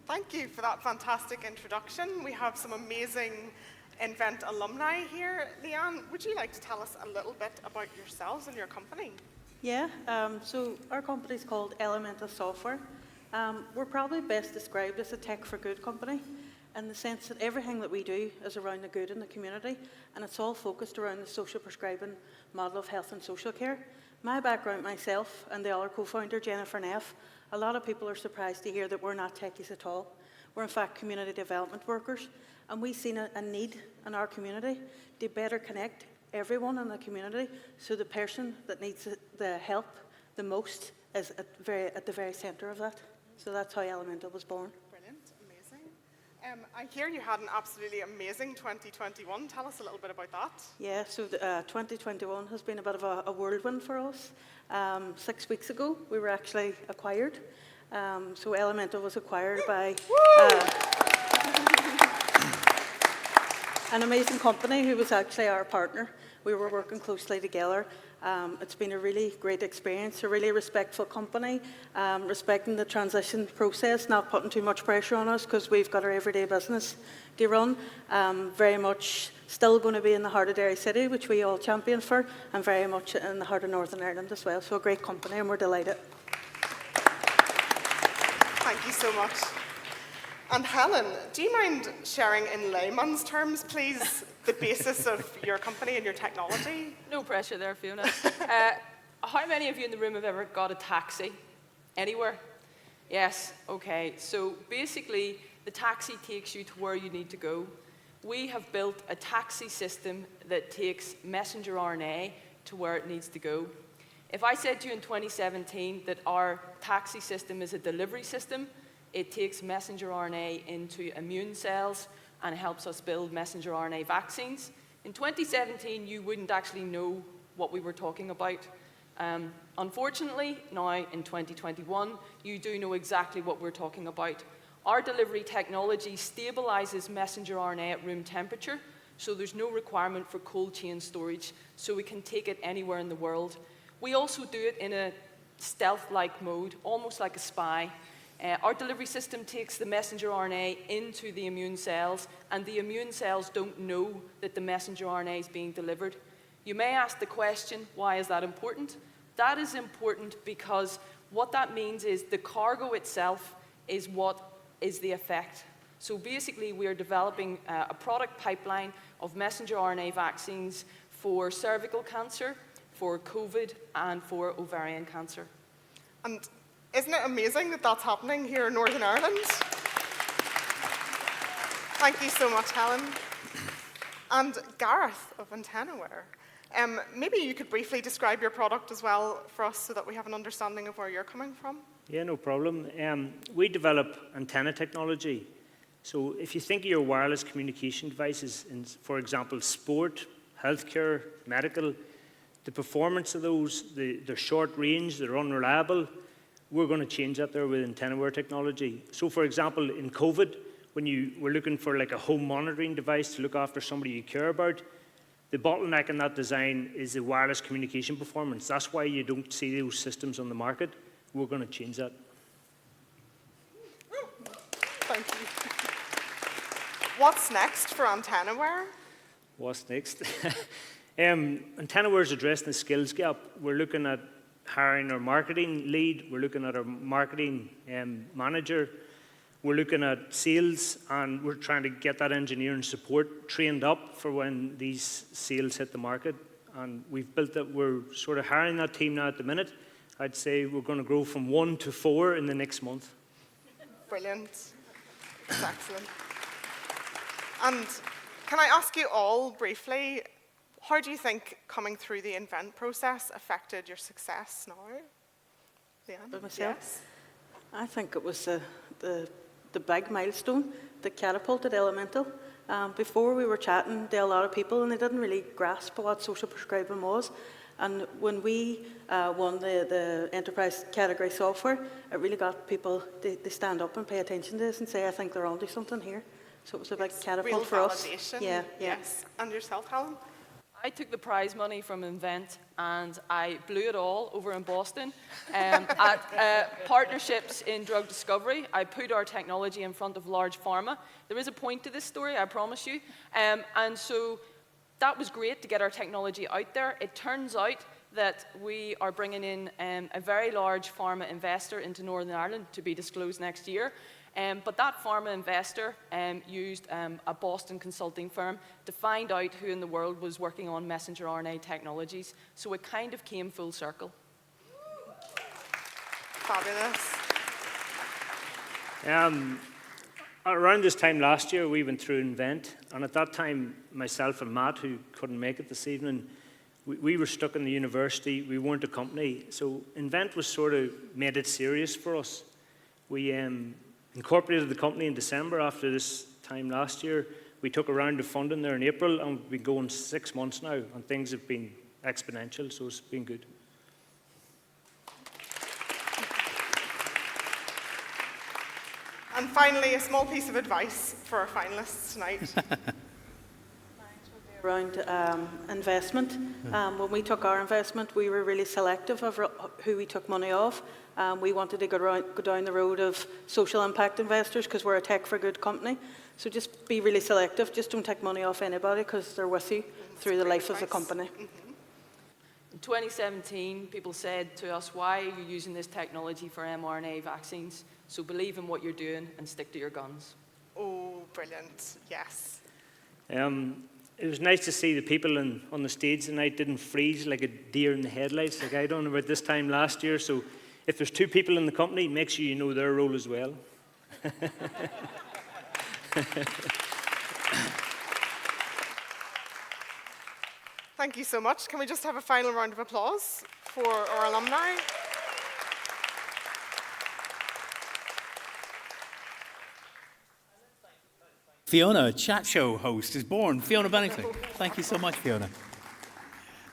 Thank you for that fantastic introduction. We have some amazing Invent alumni here. Leanne, would you like to tell us a little bit about yourselves and your company? Yeah, so our company is called Elemental Software. We're probably best described as a tech for good company, in the sense that everything that we do is around the good in the community, and it's all focused around the social prescribing model of health and social care. My background, myself, and the other co-founder, Jennifer Neff, a lot of people are surprised to hear that we're not techies at all. We're in fact community development workers, and we've seen a need in our community to better connect everyone in the community, so the person that needs the help the most is at the very centre of that. So that's how Elemental was born. I hear you had an absolutely amazing 2021. Tell us a little bit about that. Yeah, so 2021 has been a bit of a whirlwind for us. 6 weeks ago, we were actually acquired. So Elemental was acquired by an amazing company who was actually our partner. We were working closely together. It's been a really great experience, a really respectful company, respecting the transition process, not putting too much pressure on us because we've got our everyday business to run. Very much still going to be in the heart of Derry City, which we all champion for, and very much in the heart of Northern Ireland as well. So a great company, and we're delighted. Thank you so much. And Helen, do you mind sharing in layman's terms, please, the basis of your company and your technology? No pressure there, Fiona. How many of you in the room have ever got a taxi? Anywhere? Yes, okay. So basically, the taxi takes you to where you need to go. We have built a taxi system that takes messenger RNA to where it needs to go. If I said to you in 2017 that our taxi system is a delivery system, it takes messenger RNA into immune cells and helps us build messenger RNA vaccines. In 2017, you wouldn't actually know what we were talking about. Unfortunately, now in 2021, you do know exactly what we're talking about. Our delivery technology stabilizes messenger RNA at room temperature, so there's no requirement for cold chain storage, so we can take it anywhere in the world. We also do it in a stealth-like mode, almost like a spy. Our delivery system takes the messenger RNA into the immune cells, and the immune cells don't know that the messenger RNA is being delivered. You may ask the question, why is that important? That is important because what that means is the cargo itself is what is the effect. So basically, we are developing a product pipeline of messenger RNA vaccines for cervical cancer, for COVID, and for ovarian cancer. And isn't it amazing that that's happening here in Northern Ireland? Thank you so much, Helen. And Gareth of Antennaware, maybe you could briefly describe your product as well for us so that we have an understanding of where you're coming from. Yeah, no problem. We develop antenna technology. So if you think of your wireless communication devices in, for example, sport, healthcare, medical, the performance of those, they're short range, they're unreliable. We're going to change that there with Antennaware technology. So for example, in COVID, when you were looking for like a home monitoring device to look after somebody you care about, the bottleneck in that design is the wireless communication performance. That's why you don't see those systems on the market. We're going to change that. Thank you. What's next for Antennaware? What's next? Antennaware is addressing the skills gap. We're looking at hiring our marketing lead. We're looking at our marketing manager. We're looking at sales, and we're trying to get that engineering support trained up for when these sales hit the market. And we've built that. We're sort of hiring that team now at the minute. I'd say we're going to grow from 1 to 4 in the next month. Brilliant. That's excellent. And can I ask you all briefly, how do you think coming through the invent process affected your success now? Leanne? By myself? Yes. I think it was the big milestone that catapulted Elemental. Before we were chatting to a lot of people and they didn't really grasp what social prescribing was. And when we won the enterprise category software, it really got people, they stand up and pay attention to this and say, I think they're onto something here. So it was a big catapult Real for us. validation. Yeah, yeah. Yes. And yourself, Helen? I took the prize money from Invent and I blew it all over in Boston at partnerships in drug discovery. I put our technology in front of large pharma. There is a point to this story, I promise you. And so that was great to get our technology out there. It turns out that we are bringing in a very large pharma investor into Northern Ireland to be disclosed next year. But that pharma investor used a Boston consulting firm to find out who in the world was working on messenger RNA technologies. So it kind of came full circle. Fabulous. Around this time last year, we went through Invent. And at that time, myself and Matt, who couldn't make it this evening, we were stuck in the university. We weren't a company. So Invent was sort of made it serious for us. We incorporated the company in December after this time last year. We took a round of funding there in April, and we've been going 6 months now, and things have been exponential, so it's been good. And finally, a small piece of advice for our finalists tonight. Around investment. When we took our investment, we were really selective of who we took money off. We wanted to go down the road of social impact investors because we're a tech for good company. So just be really selective. Just don't take money off anybody because they're with you through the life of the company. In 2017, people said to us, why are you using this technology for mRNA vaccines? So believe in what you're doing and stick to your guns. Oh, brilliant. Yes. It was nice to see the people on the stage tonight didn't freeze like a deer in the headlights like I done about this time last year. So if there's 2 people in the company, make sure you know their role as well. Thank you so much. Can we just have a final round of applause for our alumni? Fiona, chat show host, is born. Fiona Bennington. Thank you so much, Fiona.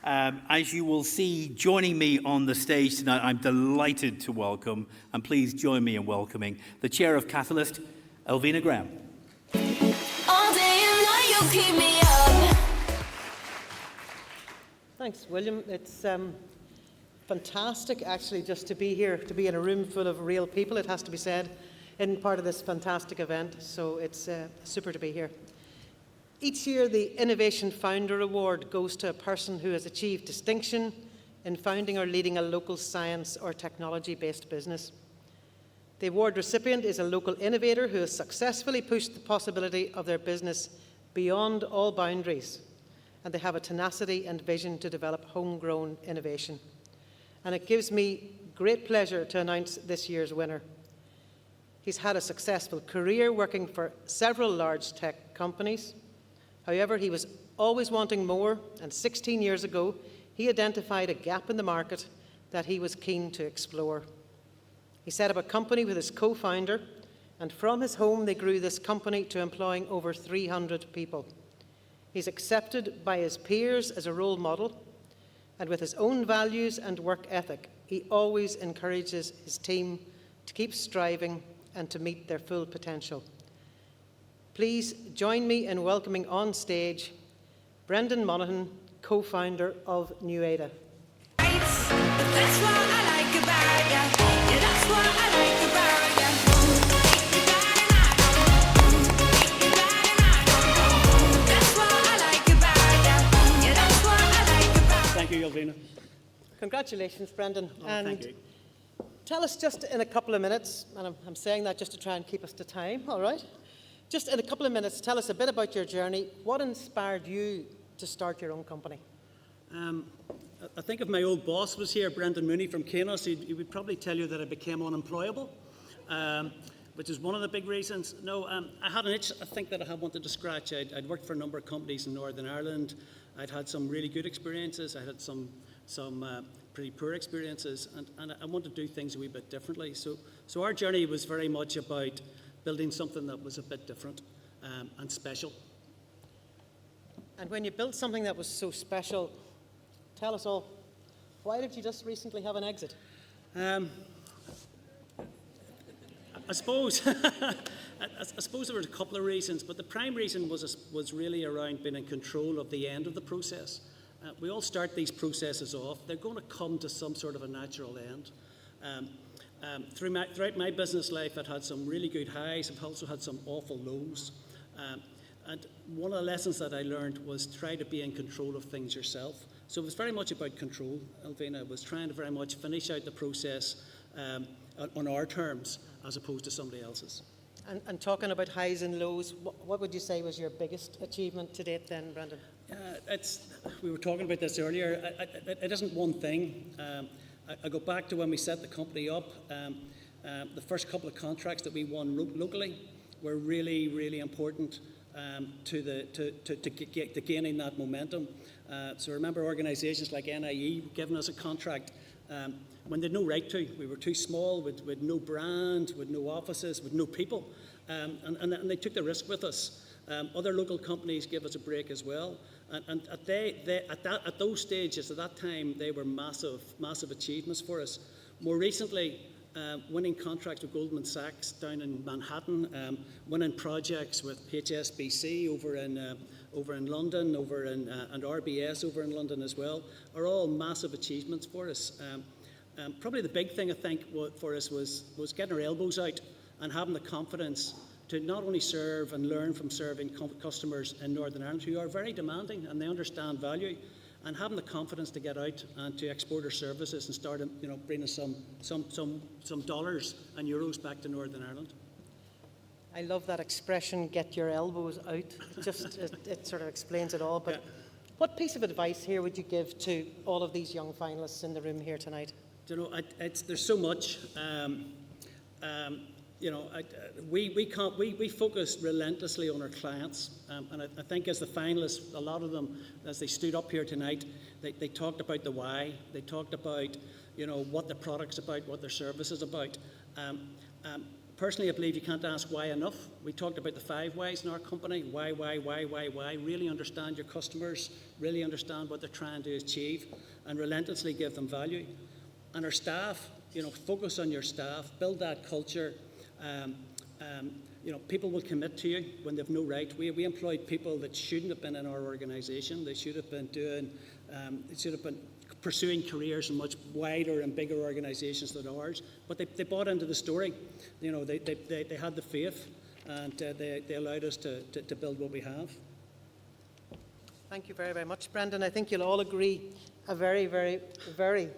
As you will see, joining me on the stage tonight, I'm delighted to welcome, and please join me in welcoming, the Chair of Catalyst, Elvina Graham. All day and night you keep me up. Thanks, William. It's fantastic, actually, just to be here, to be in a room full of real people, it has to be said, in part of this fantastic event. So it's super to be here. Each year, the Innovation Founder Award goes to a person who has achieved distinction in founding or leading a local science or technology-based business. The award recipient is a local innovator who has successfully pushed the possibility of their business beyond all boundaries and they have a tenacity and vision to develop homegrown innovation. And it gives me great pleasure to announce this year's winner. He's had a successful career working for several large tech companies. However, he was always wanting more, and 16 years ago, he identified a gap in the market that he was keen to explore. He set up a company with his co-founder, and from his home they grew this company to employing over 300 people. He's accepted by his peers as a role model, and with his own values and work ethic, he always encourages his team to keep striving and to meet their full potential. Please join me in welcoming on stage Brendan Monaghan, co-founder of New Ada. That's what I like about ya. Yeah, that's what I like about ya. That's what I like about ya. Yeah, that's what I like about ya. Thank you, Alvina. Congratulations, Brendan. Oh, thank you. Tell us just in a couple of minutes, and I'm saying that just to try and keep us to time, all right? Just in a couple of minutes, tell us a bit about your journey. What inspired you to start your own company? I think if my old boss was here, Brendan Mooney from Canos, he would probably tell you that I became unemployable, which is one of the big reasons. No, I had an itch, I think, that I had wanted to scratch. I'd worked for a number of companies in Northern Ireland. I'd had some really good experiences. I had some pretty poor experiences, and I wanted to do things a wee bit differently. So our journey was very much about building something that was a bit different and special. And when you built something that was so special, tell us all, why did you just recently have an exit? I suppose I suppose there were a couple of reasons, but the prime reason was really around being in control of the end of the process. We all start these processes off. They're going to come to some sort of a natural end. Throughout my business life, I've had some really good highs. I've also had some awful lows. And one of the lessons that I learned was try to be in control of things yourself. So it was very much about control, Alvina. It was trying to very much finish out the process on our terms as opposed to somebody else's. And talking about highs and lows, what would you say was your biggest achievement to date then, Brendan? We were talking about this earlier. It isn't one thing. I go back to when we set the company up. The first couple of contracts that we won locally were really, really important to gaining that momentum. So I remember organisations like NIE giving us a contract when they had no right to. We were too small, with no brand, with no offices, with no people, and they took the risk with us. Other local companies gave us a break as well, and at those stages, at that time, they were massive achievements for us. More recently, winning contracts with Goldman Sachs down in Manhattan, winning projects with HSBC over in London, and RBS over in London as well, are all massive achievements for us. Probably the big thing, I think, for us was getting our elbows out and having the confidence to not only serve and learn from serving customers in Northern Ireland who are very demanding and they understand value, and having the confidence to get out and to export our services and start, bringing some dollars and euros back to Northern Ireland. I love that expression, get your elbows out. It sort of explains it all. But what piece of advice here would you give to all of these young finalists in the room here tonight? There's so much. We focus relentlessly on our clients, and I think as the finalists, a lot of them, as they stood up here tonight, they talked about the why. They talked about, what the product's about, what their service is about. Personally, I believe you can't ask why enough. We talked about the 5 whys in our company. Why. Really understand your customers, really understand what they're trying to achieve, and relentlessly give them value. And our staff, focus on your staff, build that culture. People will commit to you when they've no right. We employed people that shouldn't have been in our organisation. They should have been pursuing careers in much wider and bigger organisations than ours. But they bought into the story. They had the faith, and they allowed us to build what we have. Thank you very, very much, Brendan. I think you'll all agree, a very, very, very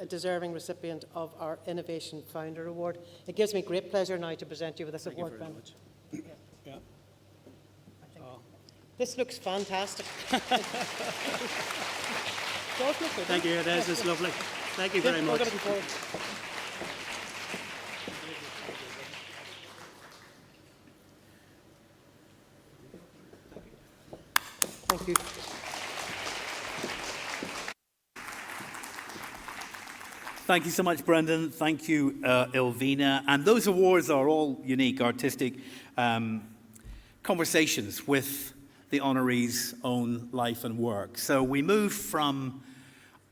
deserving recipient of our Innovation Founder Award. It gives me great pleasure now to present you with this award, Brendan. Yeah. This looks fantastic. Thank you, it is. It's lovely. Thank you very much. Thank you. Thank you so much, Brendan. Thank you, Ilvina. And those awards are all unique, artistic conversations with the honorees' own life and work. So we move from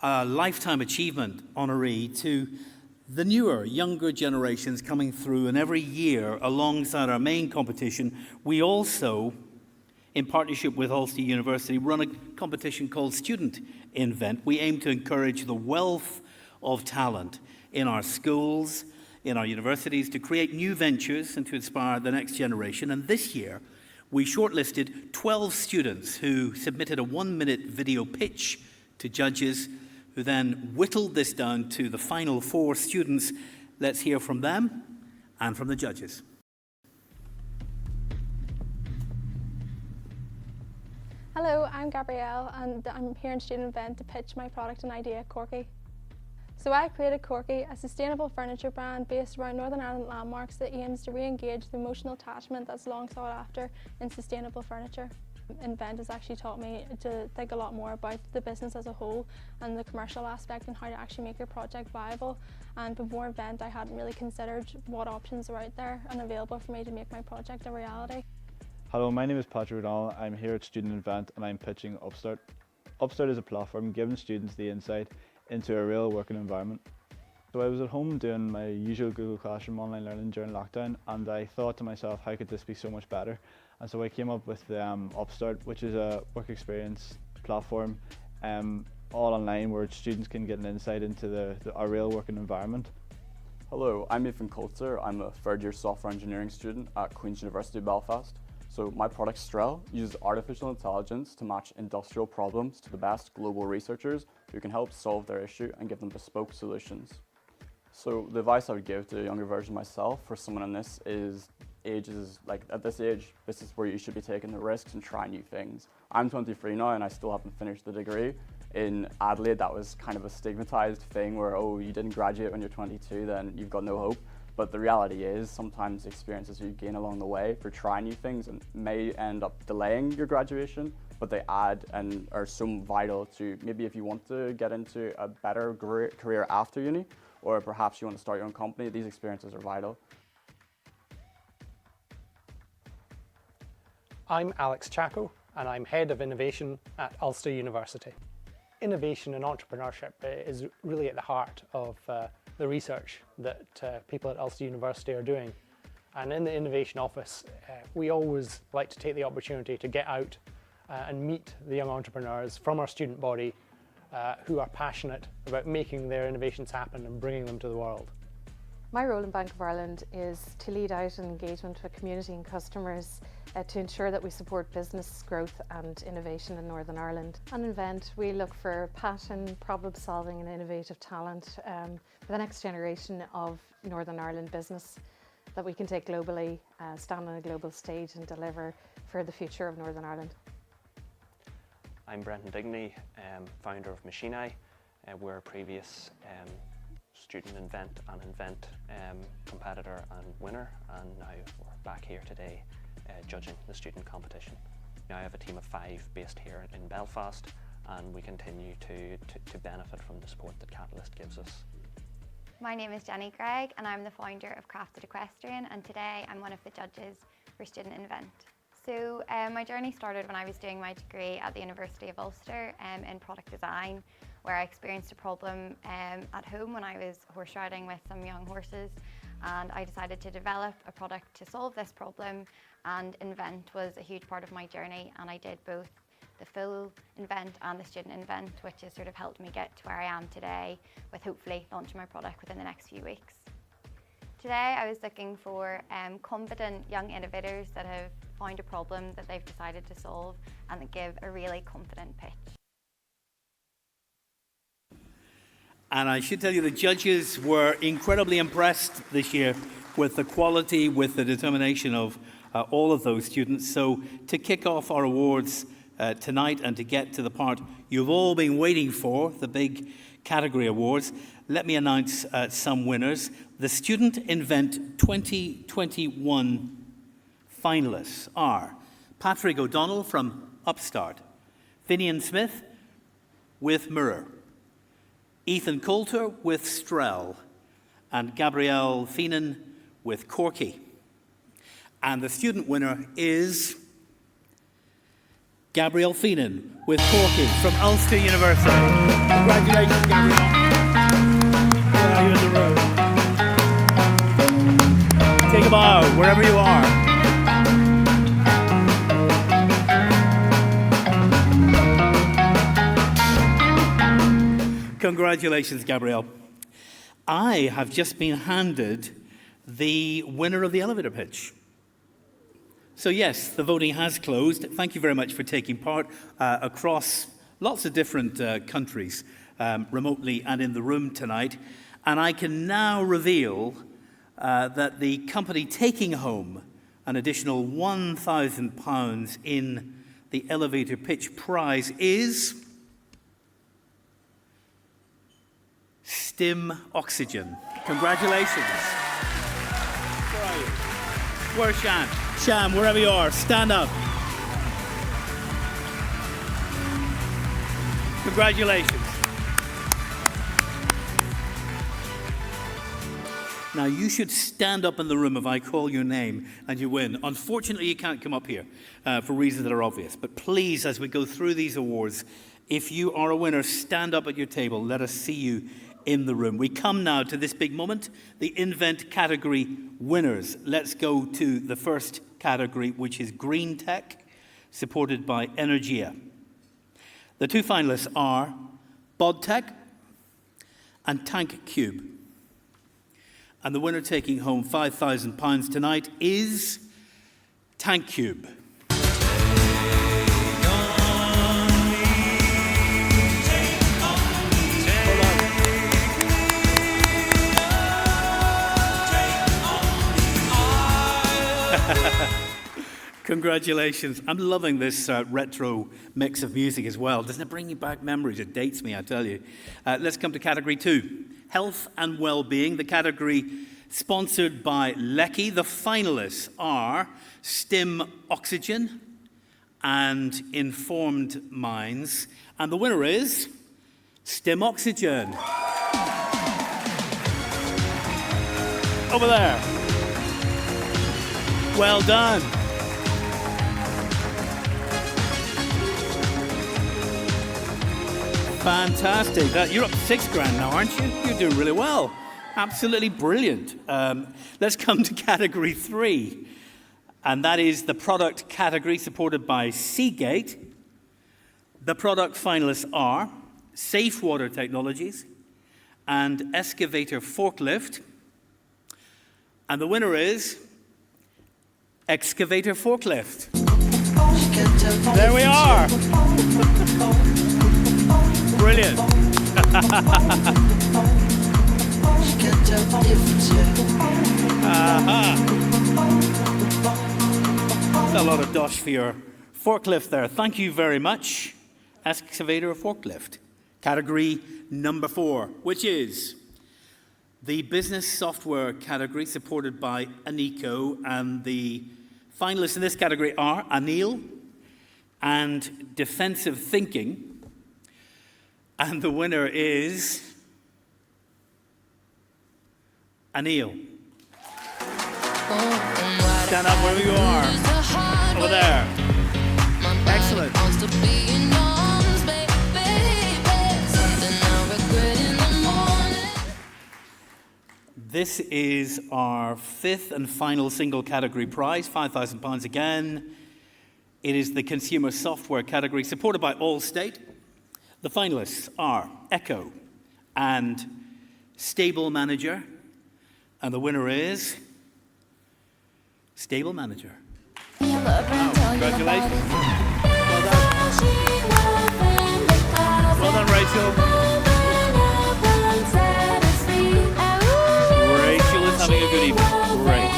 a Lifetime Achievement honoree to the newer, younger generations coming through. And every year, alongside our main competition, we also, in partnership with Ulster University, run a competition called Student Invent. We aim to encourage the wealth of talent in our schools, in our universities, to create new ventures and to inspire the next generation. And this year, we shortlisted 12 students who submitted a 1-minute video pitch to judges, who then whittled this down to the final 4 students. Let's hear from them and from the judges. Hello, I'm Gabrielle, and I'm here in Student Event to pitch my product and idea, Corky. So I created Corky, a sustainable furniture brand based around Northern Ireland landmarks that aims to re-engage the emotional attachment that's long sought after in sustainable furniture. Invent has actually taught me to think a lot more about the business as a whole and the commercial aspect and how to actually make your project viable. And before Invent, I hadn't really considered what options are out there and available for me to make my project a reality. Hello, my name is Patrick O'Donnell. I'm here at Student Invent and I'm pitching Upstart. Upstart is a platform giving students the insight into a real working environment. So I was at home doing my usual Google Classroom online learning during lockdown, and I thought to myself, how could this be so much better? And so I came up with Upstart, which is a work experience platform all online where students can get an insight into our real working environment. Hello, I'm Ethan Coulter. I'm a third-year software engineering student at Queen's University Belfast. So my product Strel uses artificial intelligence to match industrial problems to the best global researchers who can help solve their issue and give them bespoke solutions. So the advice I would give to a younger version of myself for someone in this is at this age, this is where you should be taking the risks and trying new things. I'm 23 now and I still haven't finished the degree. In Adelaide, that was kind of a stigmatized thing where, oh, you didn't graduate when you're 22, then you've got no hope. But the reality is sometimes experiences you gain along the way for trying new things and may end up delaying your graduation, but they add and are so vital to maybe if you want to get into a better career after uni, or perhaps you want to start your own company, these experiences are vital. I'm Alex Chaco and I'm Head of Innovation at Ulster University. Innovation and entrepreneurship is really at the heart of the research that people at Ulster University are doing. And in the Innovation Office, we always like to take the opportunity to get out and meet the young entrepreneurs from our student body who are passionate about making their innovations happen and bringing them to the world. My role in Bank of Ireland is to lead out an engagement with community and customers to ensure that we support business growth and innovation in Northern Ireland. On Invent, we look for passion, problem solving and innovative talent for the next generation of Northern Ireland business that we can take globally, stand on a global stage and deliver for the future of Northern Ireland. I'm Brendan Digney, founder of Machine Eye. We're a previous Student Invent and Invent competitor and winner, and now we're back here today judging the student competition. Now I have a team of 5 based here in Belfast, and we continue to benefit from the support that Catalyst gives us. My name is Jenny Gregg and I'm the founder of Crafted Equestrian, and today I'm one of the judges for Student Invent. So my journey started when I was doing my degree at the University of Ulster in product design, where I experienced a problem at home when I was horse riding with some young horses, and I decided to develop a product to solve this problem, and Invent was a huge part of my journey, and I did both the full Invent and the Student Invent, which has sort of helped me get to where I am today, with hopefully launching my product within the next few weeks. Today I was looking for confident young innovators that have found a problem that they've decided to solve and that give a really confident pitch. And I should tell you, the judges were incredibly impressed this year with the quality, with the determination of all of those students. So to kick off our awards tonight and to get to the part you've all been waiting for, the big category awards, let me announce some winners. The Student Invent 2021 finalists are Patrick O'Donnell from Upstart, Finian Smith with Mirror, Ethan Coulter with Strell, and Gabrielle Feenan with Corky. And the student winner is Gabrielle Feenan with Corky from Ulster University. Congratulations, Gabrielle. Where are you in the room? Take a bow, wherever you are. Congratulations, Gabrielle. I have just been handed the winner of the elevator pitch. So yes, the voting has closed. Thank you very much for taking part across lots of different countries, remotely and in the room tonight. And I can now reveal that the company taking home an additional £1,000 in the elevator pitch prize is Stim Oxygen. Congratulations. Where are you? Where's Shan? Sham, wherever you are, stand up. Congratulations. Now, you should stand up in the room if I call your name and you win. Unfortunately, you can't come up here for reasons that are obvious. But please, as we go through these awards, if you are a winner, stand up at your table. Let us see you in the room. We come now to this big moment, the Invent category winners. Let's go to the first category, which is Green Tech, supported by Energia. The two finalists are BodTech and Tank Cube. And the winner taking home £5,000 tonight is Tank Cube. Congratulations. I'm loving this retro mix of music as well. Doesn't it bring you back memories? It dates me, I tell you. Let's come to category 2, Health and Wellbeing. The category sponsored by Lecky. The finalists are Stim Oxygen and Informed Minds. And the winner is Stim Oxygen. Over there. Well done. Fantastic. You're up to £6,000 now, aren't you? You're doing really well. Absolutely brilliant. Let's come to category 3. And that is the product category supported by Seagate. The product finalists are Safe Water Technologies and Excavator Forklift. And the winner is Excavator Forklift. There we are. Brilliant. That's a lot of dosh for your forklift there. Thank you very much. Excavator Forklift. Category number 4, which is the business software category supported by Anico, and the finalists in this category are Anil and Defensive Thinking. And the winner is Anil. Stand up wherever you are. Over there. Excellent. This is our 5th and final single category prize, £5,000 again. It is the consumer software category supported by Allstate. The finalists are Echo and Stable Manager, and the winner is Stable Manager. Wow, congratulations. Well done. Well done, Rachel. Rachel is having a good evening. Great.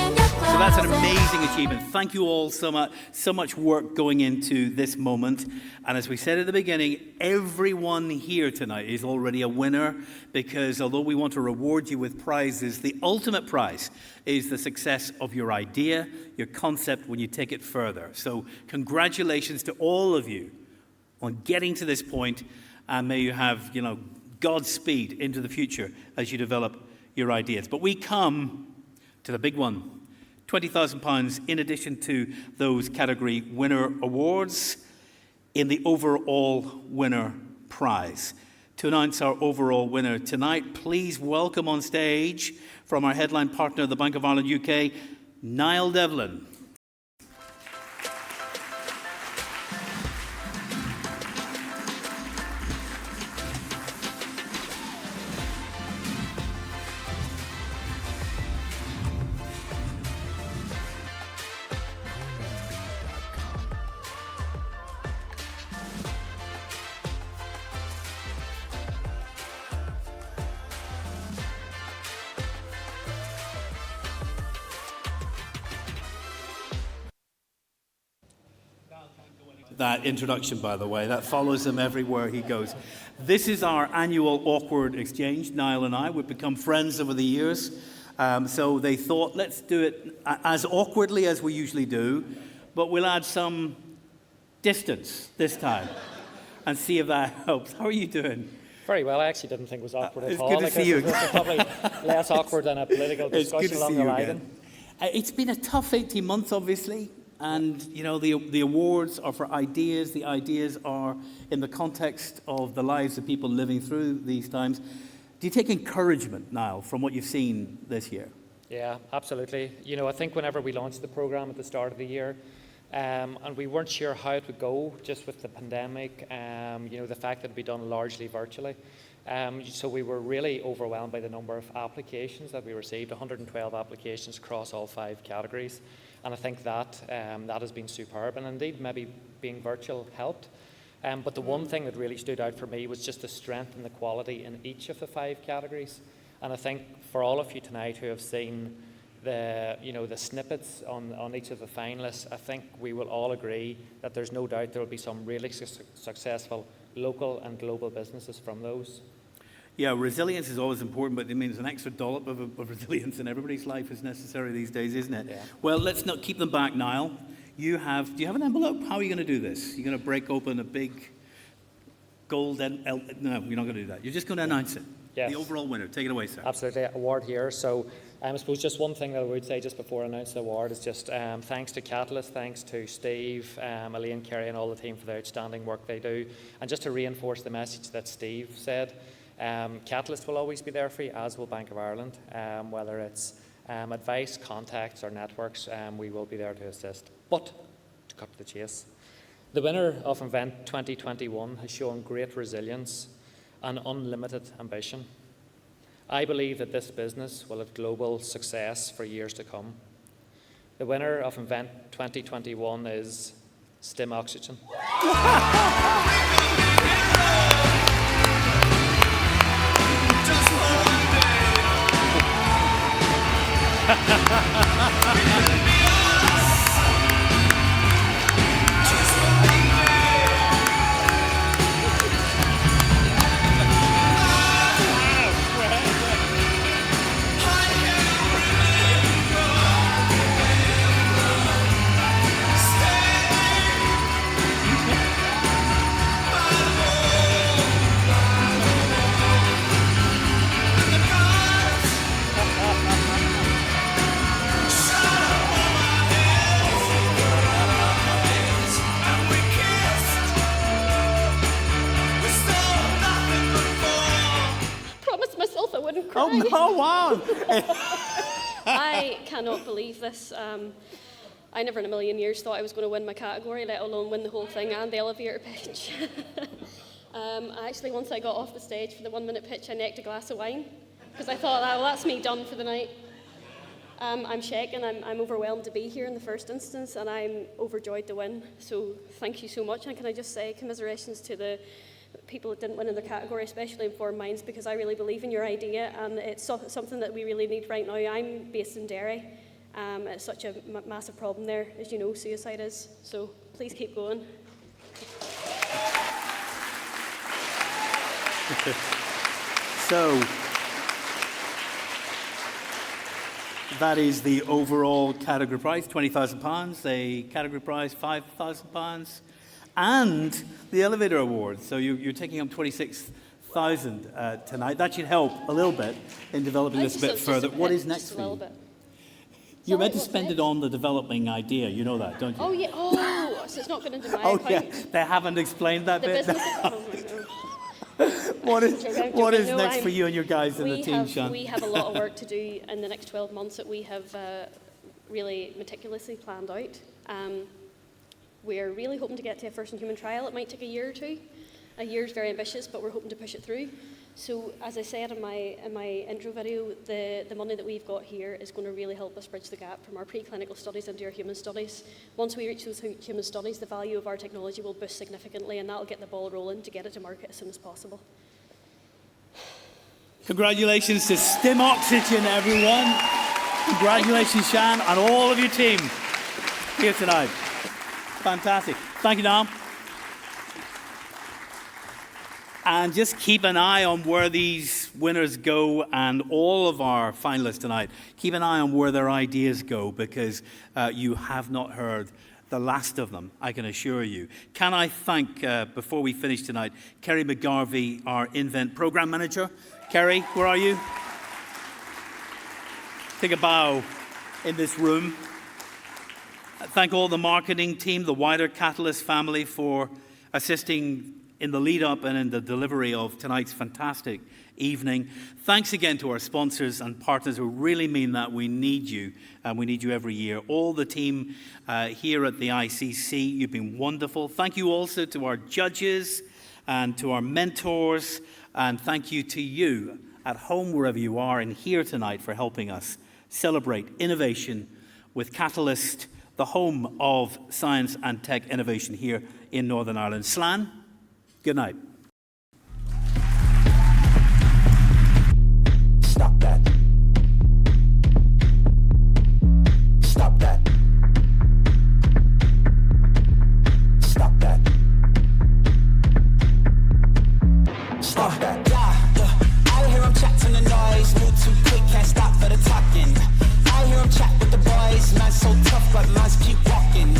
So that's an amazing achievement. Thank you all so much. So much work going into this moment. And as we said at the beginning, everyone here tonight is already a winner, because although we want to reward you with prizes, the ultimate prize is the success of your idea, your concept, when you take it further. So congratulations to all of you on getting to this point, and may you have, Godspeed into the future as you develop your ideas. But we come to the big one, £20,000 in addition to those category winner awards in the overall winner prize. To announce our overall winner tonight, please welcome on stage from our headline partner, the Bank of Ireland UK, Niall Devlin. That introduction, by the way, that follows him everywhere he goes. This is our annual awkward exchange, Niall and I. We've become friends over the years. So they thought, let's do it as awkwardly as we usually do, but we'll add some distance this time and see if that helps. How are you doing? Very well. I actually didn't think it was awkward at all. It's good to see you. It's probably less awkward than a political discussion along the line. It's been a tough 18 months, obviously. And, the awards are for ideas. The ideas are in the context of the lives of people living through these times. Do you take encouragement, Niall, from what you've seen this year? Yeah, absolutely. I think whenever we launched the programme at the start of the year, and we weren't sure how it would go, just with the pandemic, the fact that it would be done largely virtually. So we were really overwhelmed by the number of applications that we received, 112 applications across all 5 categories. And I think that has been superb. And indeed, maybe being virtual helped. But the one thing that really stood out for me was just the strength and the quality in each of the 5 categories. And I think for all of you tonight who have seen the snippets on each of the finalists, I think we will all agree that there's no doubt there will be some really successful local and global businesses from those. Yeah, resilience is always important, but it means an extra dollop of resilience in everybody's life is necessary these days, isn't it? Yeah. Well, let's not keep them back, Niall. Do you have an envelope? How are you going to do this? You're going to break open a big gold... No, you're not going to do that. You're just going to announce it. Yes. The overall winner. Take it away, sir. Absolutely. Award here. So I suppose just one thing that I would say just before I announce the award is just thanks to Catalyst, thanks to Steve, Elaine, Kerry and all the team for the outstanding work they do. And just to reinforce the message that Steve said, Catalyst will always be there for you, as will Bank of Ireland. Whether it's advice, contacts or networks, we will be there to assist. But, to cut to the chase, the winner of Invent 2021 has shown great resilience and unlimited ambition. I believe that this business will have global success for years to come. The winner of Invent 2021 is Stim Oxygen. Oh, no, wow! I cannot believe this. I never in a million years thought I was going to win my category, let alone win the whole thing and the elevator pitch. Actually, once I got off the stage for the 1 minute pitch, I necked a glass of wine because I thought, well, that's me done for the night. I'm shaking, I'm overwhelmed to be here in the first instance, and I'm overjoyed to win. So thank you so much. And can I just say commiserations to the people that didn't win in their category, especially Informed Minds, because I really believe in your idea, and it's something that we really need right now. I'm based in Derry, It's such a massive problem there, as you know, suicide is. So please keep going. So, that is the overall category prize, £20,000, the category prize, £5,000, and the elevator award. So you're taking up 26,000 tonight. That should help a little bit in developing this a bit further. What is next for you? You're meant to spend it on the developing idea. You know that, don't you? Oh, yeah. Oh, so it's not going into my Oh, account. yeah. They haven't explained that The bit. business. Oh, my God. What is No, next for you and your guys in the team, Sean? We have a lot of work to do in the next 12 months that we have really meticulously planned out. We're really hoping to get to a first-in-human trial. It might take a year or two. A year is very ambitious, but we're hoping to push it through. So, as I said in my intro video, the money that we've got here is going to really help us bridge the gap from our preclinical studies into our human studies. Once we reach those human studies, the value of our technology will boost significantly, and that'll get the ball rolling to get it to market as soon as possible. Congratulations to Stim Oxygen, everyone. Congratulations, Shan, and all of your team here tonight. Fantastic. Thank you, Dom. And just keep an eye on where these winners go, and all of our finalists tonight. Keep an eye on where their ideas go, because you have not heard the last of them, I can assure you. Can I thank, before we finish tonight, Kerry McGarvey, our Invent Program Manager. Kerry, where are you? Take a bow in this room. Thank all the marketing team, the wider Catalyst family, for assisting in the lead-up and in the delivery of tonight's fantastic evening. Thanks again to our sponsors and partners who really mean that. We need you, and we need you every year. All the team here at the ICC, you've been wonderful. Thank you also to our judges and to our mentors, and thank you to you at home, wherever you are, and here tonight for helping us celebrate innovation with Catalyst, the home of science and tech innovation here in Northern Ireland. Slán, good night. Stop that. Stop that. Stop that. Stop that. I hear him chat to the noise, move too quick, can't stop for the talking. I hear him chat with the boys, man's so tough, but man's keep walking.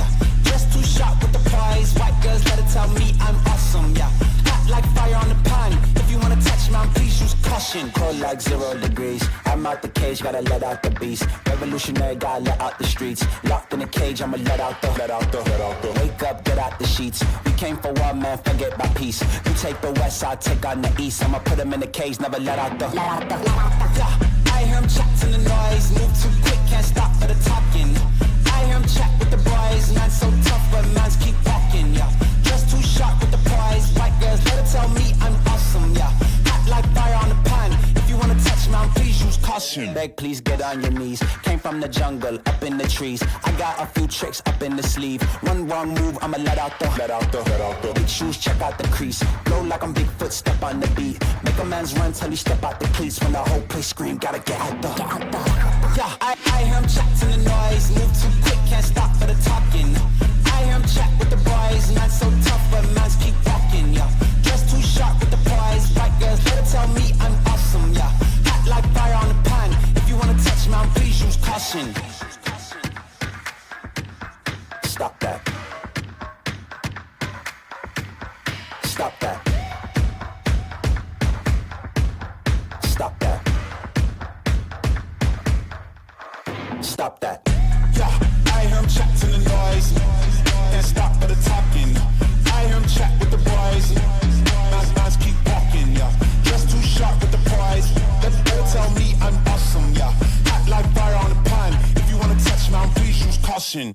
Just too sharp with the prize, white girls let it tell me I'm awesome, yeah. Hot like fire on the pan, if you wanna touch man, please use caution. Cold like 0 degrees, I'm out the cage, gotta let out the beast. Revolutionary, gotta let out the streets. Locked in a cage, I'ma let out the. Wake up, get out the sheets. We came for one man, forget my peace. You take the west, I'll take on the east. I'ma put him in the cage, never let out the. Yeah. I hear him chat to the noise, move too quick, can't stop for the talking. I hear him chat with the boys, man's so tough, but man's keep walking, yeah. Just too sharp with the prize, white girls let it tell me I'm awesome, yeah. Hot like fire on the pan, if you wanna touch man, please use caution. Beg, please get on your knees, came from the jungle, up in the trees. I got a few tricks up in the sleeve. One wrong move, I'ma let out the. Big shoes, check out the crease. Blow like I'm Bigfoot, step on the beat. Make a man's run till he step out the cleats. When the whole place scream, gotta get out the. Yeah, I hear him chat to the noise, move too quick, can't stop for the talking. I hear him chat with the boys, man's so tough, but man's keep walking, yeah. Just too sharp with the prize, white girls let it tell me I'm awesome, yeah. Hot like fire on the pan, if you wanna touch man, please use caution. Stop that. Stop that. Stop that. Stop that. Yeah, I hear him chat to the noise. Can't stop for the talking. I hear him chat with the boys. Man's keep walking, yeah. Just too sharp with the prize. Let tell me I'm awesome, yeah. Hot like fire on the pan. If you wanna touch man, please use caution.